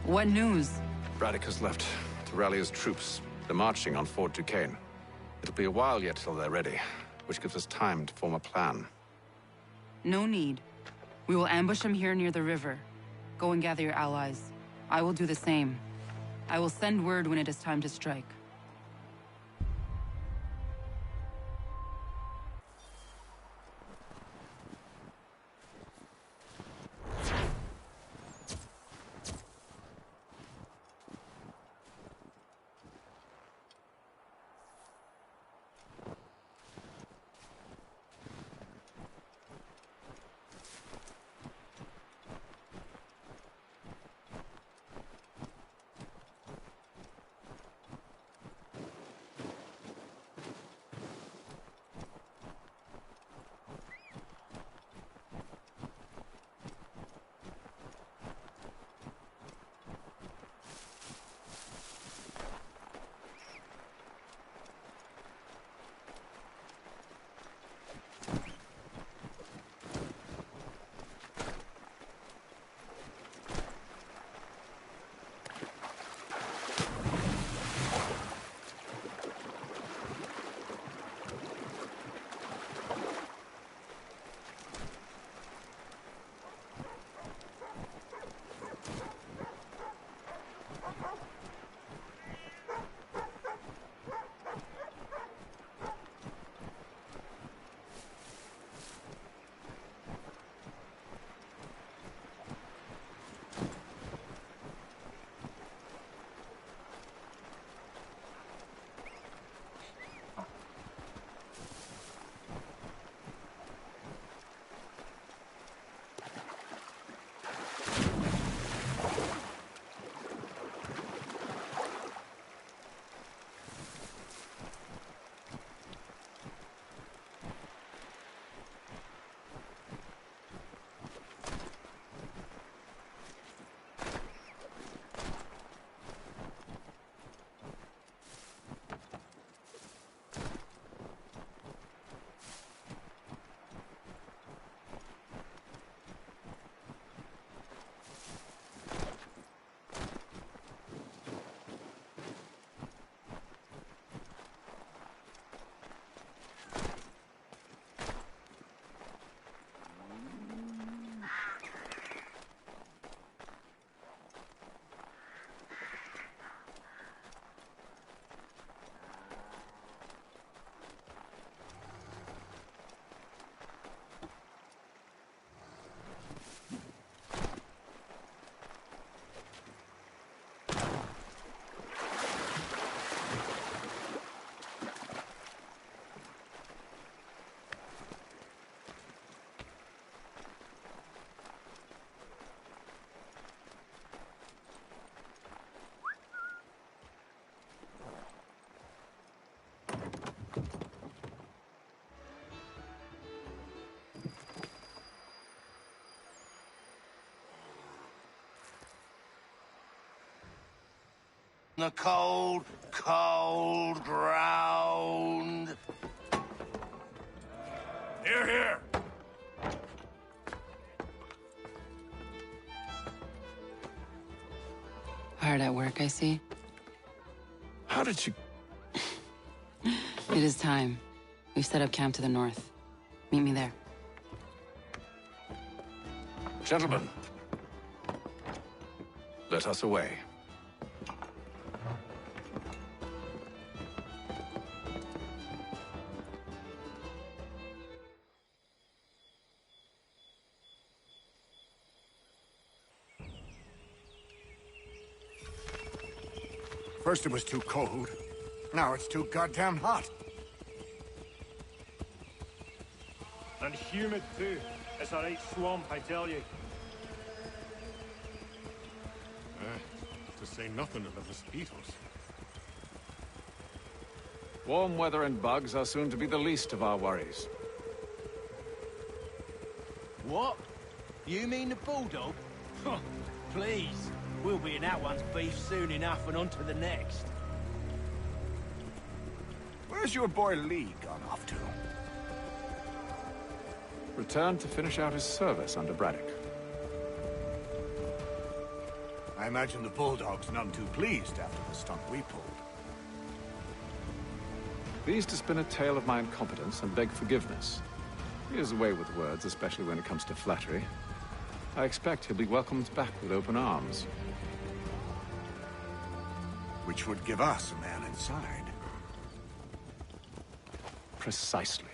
What news? Braddock has left to rally his troops. They're marching on Fort Duquesne. It'll be a while yet till they're ready, which gives us time to form a plan. No need. We will ambush them here near the river. Go and gather your allies. I will do the same. I will send word when it is time to strike. The cold, cold ground. Here, here. Hard at work, I see. How did you... It is time. We've set up camp to the north. Meet me there. Gentlemen, let us away. First it was too cold. Now it's too goddamn hot. And humid too. It's a right swamp, I tell you. To say nothing of the mosquitoes. Warm weather and bugs are soon to be the least of our worries. What? You mean the bulldog? Please. We'll be in that one's beef soon enough and on to the next. Where's your boy Lee gone off to? Returned to finish out his service under Braddock. I imagine the bulldog's none too pleased after the stunt we pulled. Pleased to spin a tale of my incompetence and beg forgiveness. He is away with words, especially when it comes to flattery. I expect he'll be welcomed back with open arms. Which would give us a man inside. Precisely.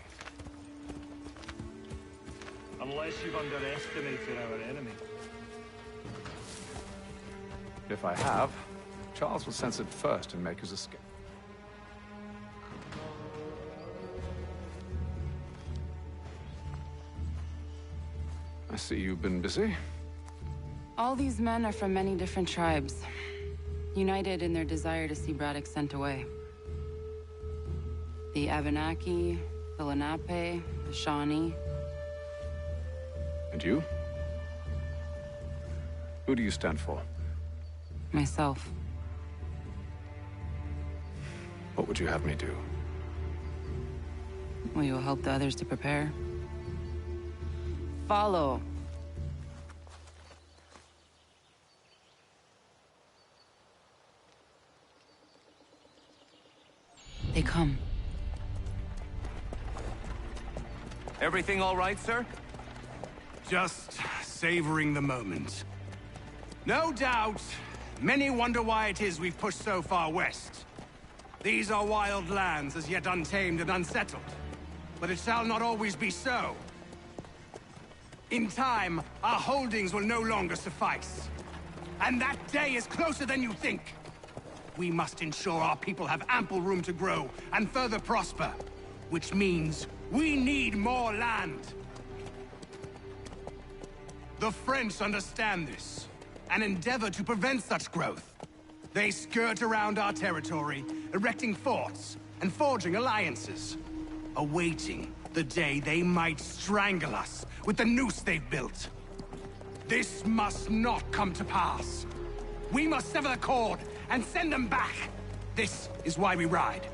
Unless you've underestimated our enemy. If I have, Charles will sense it first and make his escape. I see you've been busy. All these men are from many different tribes, united in their desire to see Braddock sent away. The Abenaki, the Lenape, the Shawnee. And you? Who do you stand for? Myself. What would you have me do? Will you help the others to prepare? Follow. They come. Everything all right, sir? Just savoring the moment. No doubt, many wonder why it is we've pushed so far west. These are wild lands, as yet untamed and unsettled. But it shall not always be so. In time, our holdings will no longer suffice. And that day is closer than you think. We must ensure our people have ample room to grow and further prosper. Which means we need more land. The French understand this, and endeavor to prevent such growth. They skirt around our territory, erecting forts and forging alliances, awaiting the day they might strangle us with the noose they've built. This must not come to pass. We must sever the cord and send them back. This is why we ride,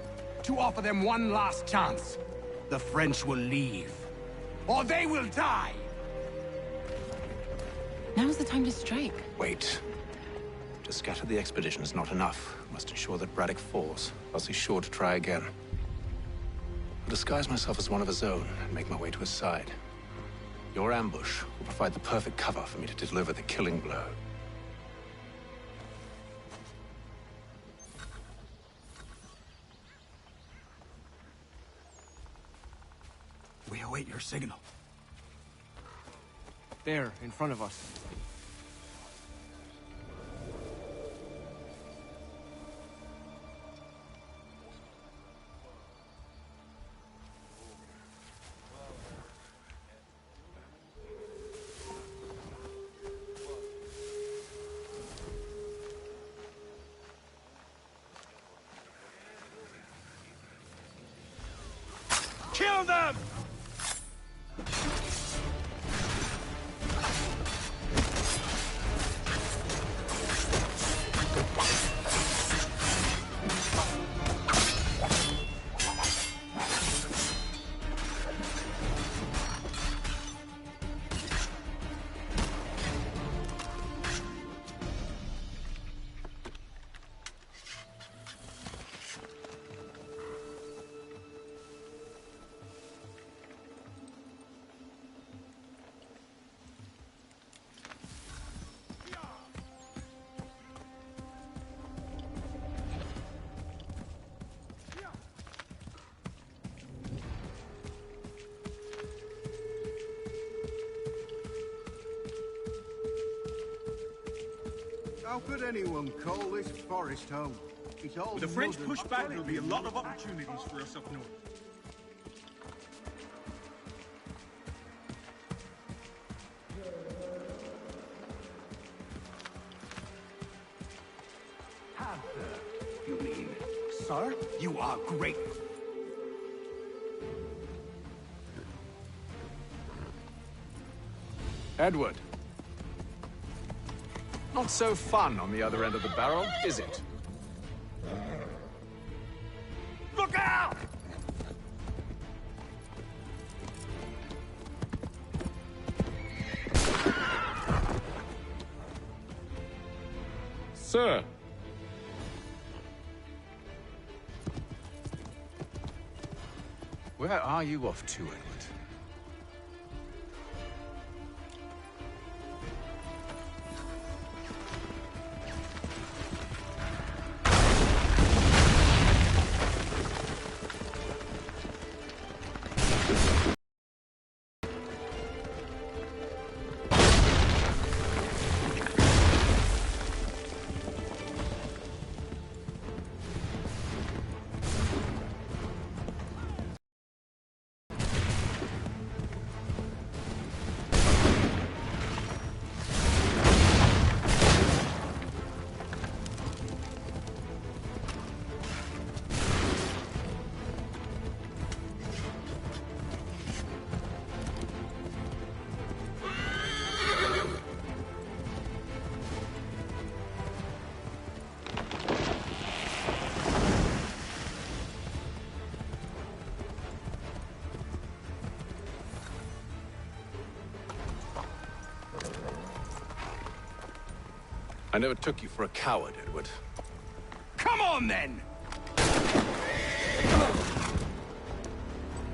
to offer them one last chance. The French will leave, or they will die. Now's the time to strike. Wait. To scatter the expedition is not enough. We must ensure that Braddock falls, else he's sure to try again. I'll disguise myself as one of his own and make my way to his side. Your ambush will provide the perfect cover for me to deliver the killing blow. We await your signal. There, in front of us. Kill them! How could anyone call this forest home? It's all With the French mud and push back, there'll be a lot of mud. opportunities for us up north. You mean, sir? You are great. Edward. Not so fun on the other end of the barrel, is it? Look out! Sir. Where are you off to, Edward? I never took you for a coward, Edward. Come on, then!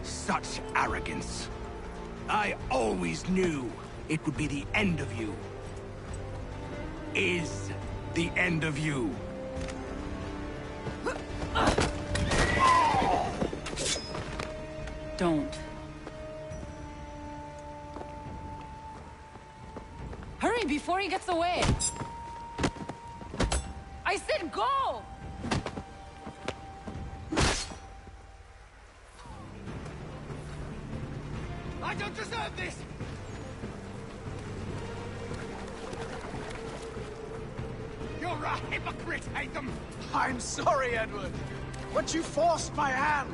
Such arrogance. I always knew it would be the end of you. Is the end of you. Don't. Hurry before he gets away! I said go! I don't deserve this! You're a hypocrite, Haythem! I'm sorry, Edward, but you forced my hand.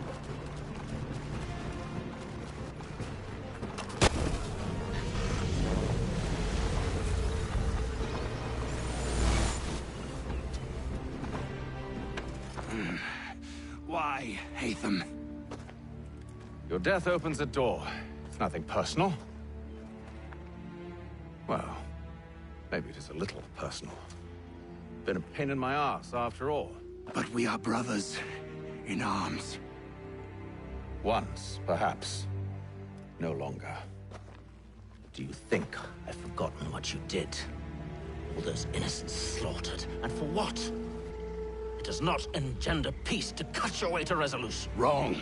Why, Haythem? Your death opens a door. It's nothing personal. Well, maybe it is a little personal. Been a pain in my ass, after all. But we are brothers in arms. Once, perhaps. No longer. Do you think I've forgotten what you did? All those innocents slaughtered, and for what? It does not engender peace to cut your way to resolution. Wrong.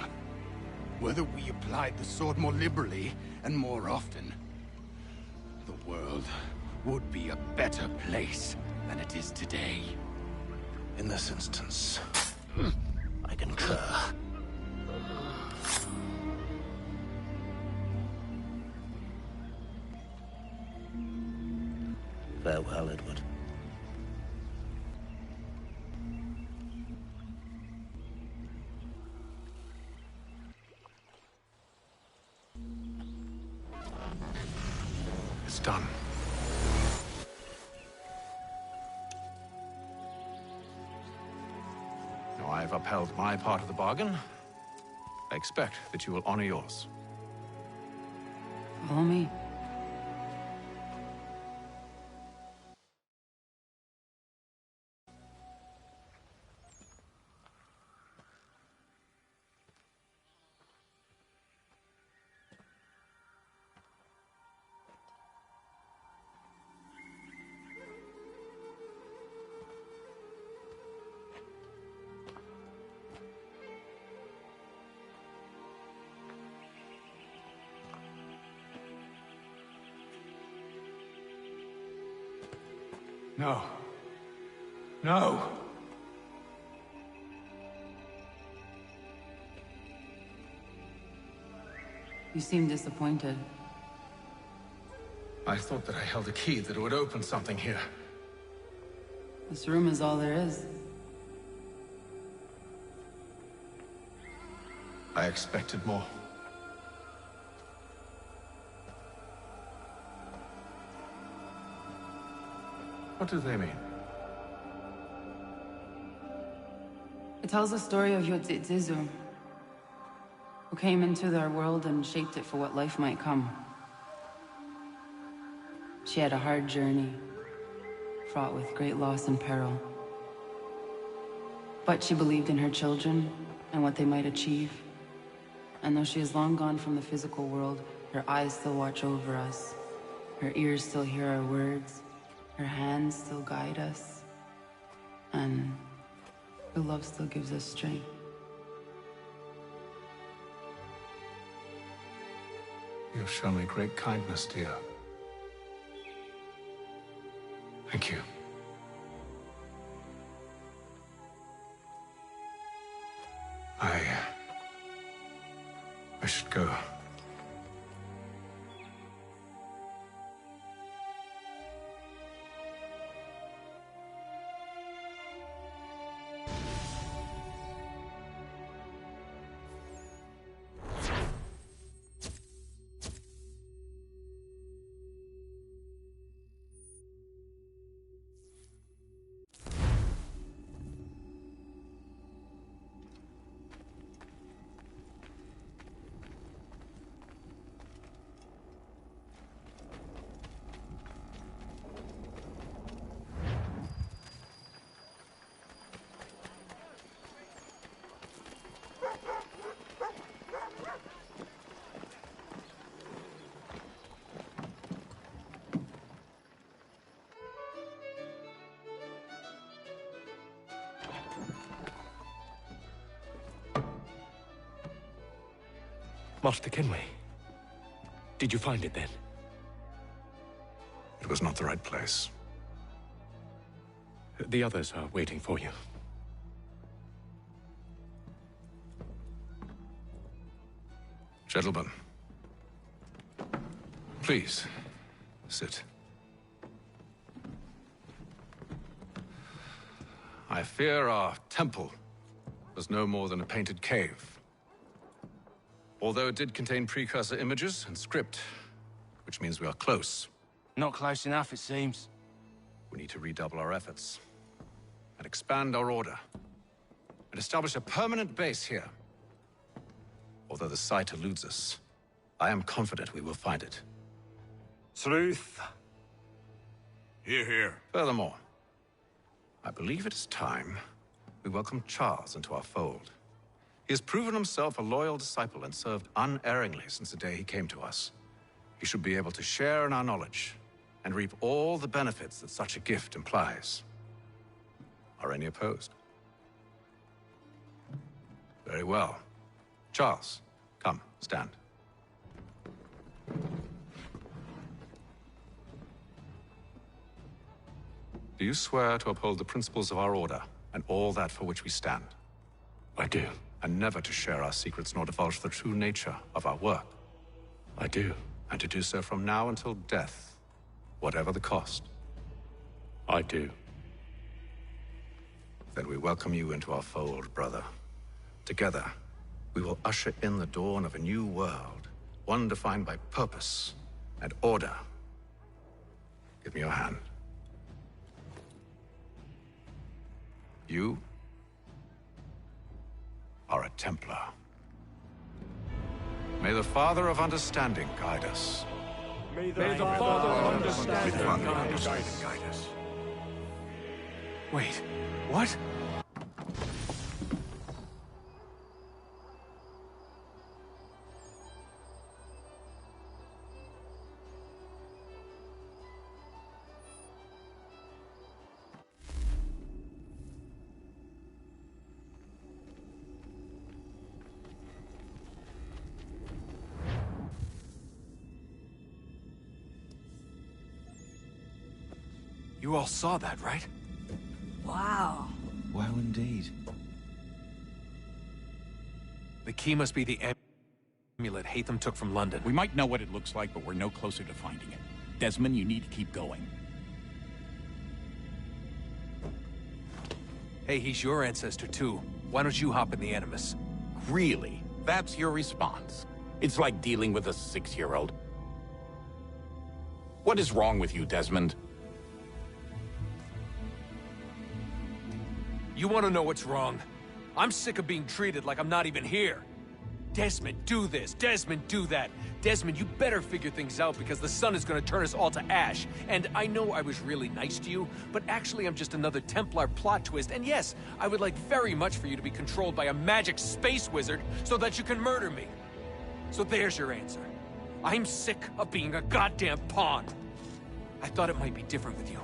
Whether we applied the sword more liberally and more often, the world would be a better place than it is today. In this instance, I concur. Farewell, Edward. It's done. Now I've upheld my part of the bargain. I expect that you will honor yours. Follow me. No. No! You seem disappointed. I thought that I held a key that would open something here. This room is all there is. I expected more. What do they mean? It tells the story of Yotzitzizu, who came into their world and shaped it for what life might come. She had a hard journey, fraught with great loss and peril. But she believed in her children and what they might achieve. And though she is long gone from the physical world, her eyes still watch over us. Her ears still hear our words. Her hands still guide us. And her love still gives us strength. You've shown me great kindness, dear. Thank you. I should go. Master Kenway, did you find it then? It was not the right place. The others are waiting for you. Gentlemen, please, sit. I fear our temple was no more than a painted cave. Although it did contain precursor images and script, which means we are close. Not close enough, it seems. We need to redouble our efforts and expand our order and establish a permanent base here. Although the site eludes us, I am confident we will find it. Truth. Hear, hear. Furthermore, I believe it is time we welcome Charles into our fold. He has proven himself a loyal disciple and served unerringly since the day he came to us. He should be able to share in our knowledge and reap all the benefits that such a gift implies. Are any opposed? Very well. Charles, come, stand. Do you swear to uphold the principles of our order and all that for which we stand? I do. And never to share our secrets nor divulge the true nature of our work? I do. And to do so from now until death, whatever the cost? I do. Then we welcome you into our fold, brother. Together, we will usher in the dawn of a new world, one defined by purpose and order. Give me your hand. You are a Templar. May the Father of Understanding guide us. May the Father of Understanding guide us. Wait, what? You all saw that, right? Wow. Wow, indeed. The key must be the amulet Haythem took from London. We might know what it looks like, but we're no closer to finding it. Desmond, you need to keep going. Hey, he's your ancestor too. Why don't you hop in the Animus? Really? That's your response? It's like dealing with a 6-year-old. What is wrong with you, Desmond? You want to know what's wrong? I'm sick of being treated like I'm not even here. Desmond, do this. Desmond, do that. Desmond, you better figure things out because the sun is going to turn us all to ash. And I know I was really nice to you, but actually I'm just another Templar plot twist. And yes, I would like very much for you to be controlled by a magic space wizard so that you can murder me. So there's your answer. I'm sick of being a goddamn pawn. I thought it might be different with you.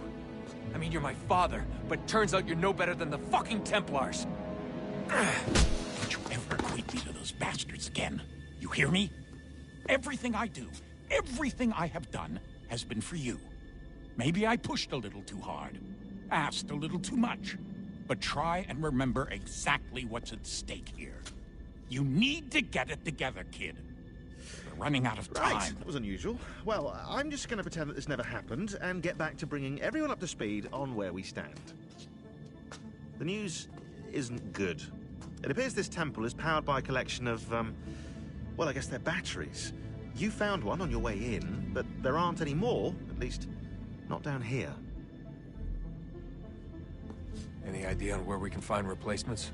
I mean, you're my father, but turns out you're no better than the fucking Templars. Don't you ever equate me to those bastards again. You hear me? Everything I do, everything I have done, has been for you. Maybe I pushed a little too hard, asked a little too much, but try and remember exactly what's at stake here. You need to get it together, kid. We're running out of time. Right, that was unusual. Well, I'm just going to pretend that this never happened and get back to bringing everyone up to speed on where we stand. The news isn't good. It appears this temple is powered by a collection of, well, I guess they're batteries. You found one on your way in, but there aren't any more, at least not down here. Any idea on where we can find replacements?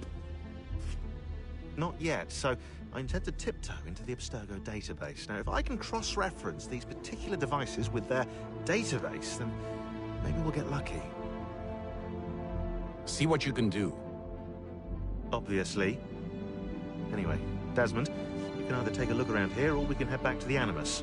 Not yet, so I intend to tiptoe into the Abstergo database. Now, if I can cross-reference these particular devices with their database, then maybe we'll get lucky. See what you can do. Obviously. Anyway, Desmond, you can either take a look around here, or we can head back to the Animus.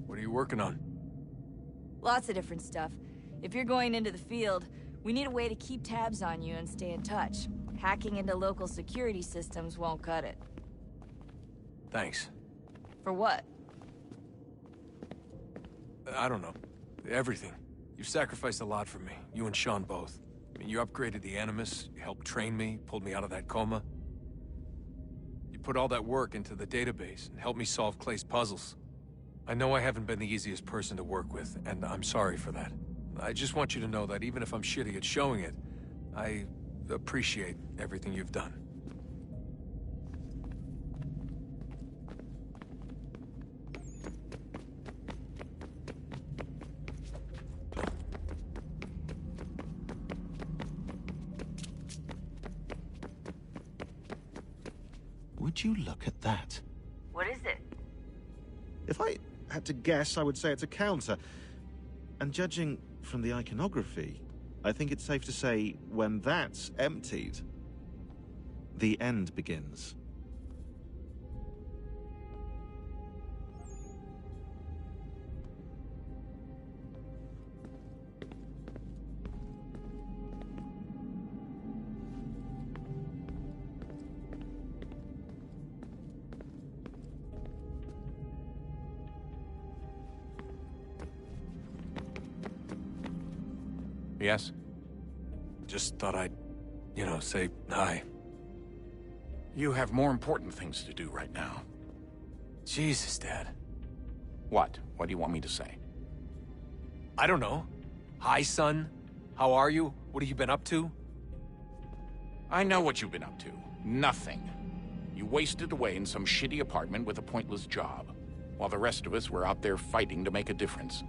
What are you working on? Lots of different stuff. If you're going into the field, we need a way to keep tabs on you and stay in touch. Hacking into local security systems won't cut it. Thanks. For what? I don't know. Everything. You've sacrificed a lot for me. You and Sean both. I mean, you upgraded the Animus, you helped train me, pulled me out of that coma. You put all that work into the database and helped me solve Clay's puzzles. I know I haven't been the easiest person to work with, and I'm sorry for that. I just want you to know that even if I'm shitty at showing it, I appreciate everything you've done. Would you look at that? What is it? If I had to guess, I would say it's a counter. And judging from the iconography, I think it's safe to say when that's emptied, the end begins. Yes? Just thought I'd, say hi. You have more important things to do right now. Jesus, Dad. What? What do you want me to say? I don't know. Hi, son. How are you? What have you been up to? I know what you've been up to. Nothing. You wasted away in some shitty apartment with a pointless job, while the rest of us were out there fighting to make a difference.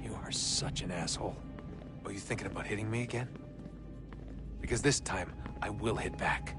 You are such an asshole. Are you thinking about hitting me again? Because this time, I will hit back.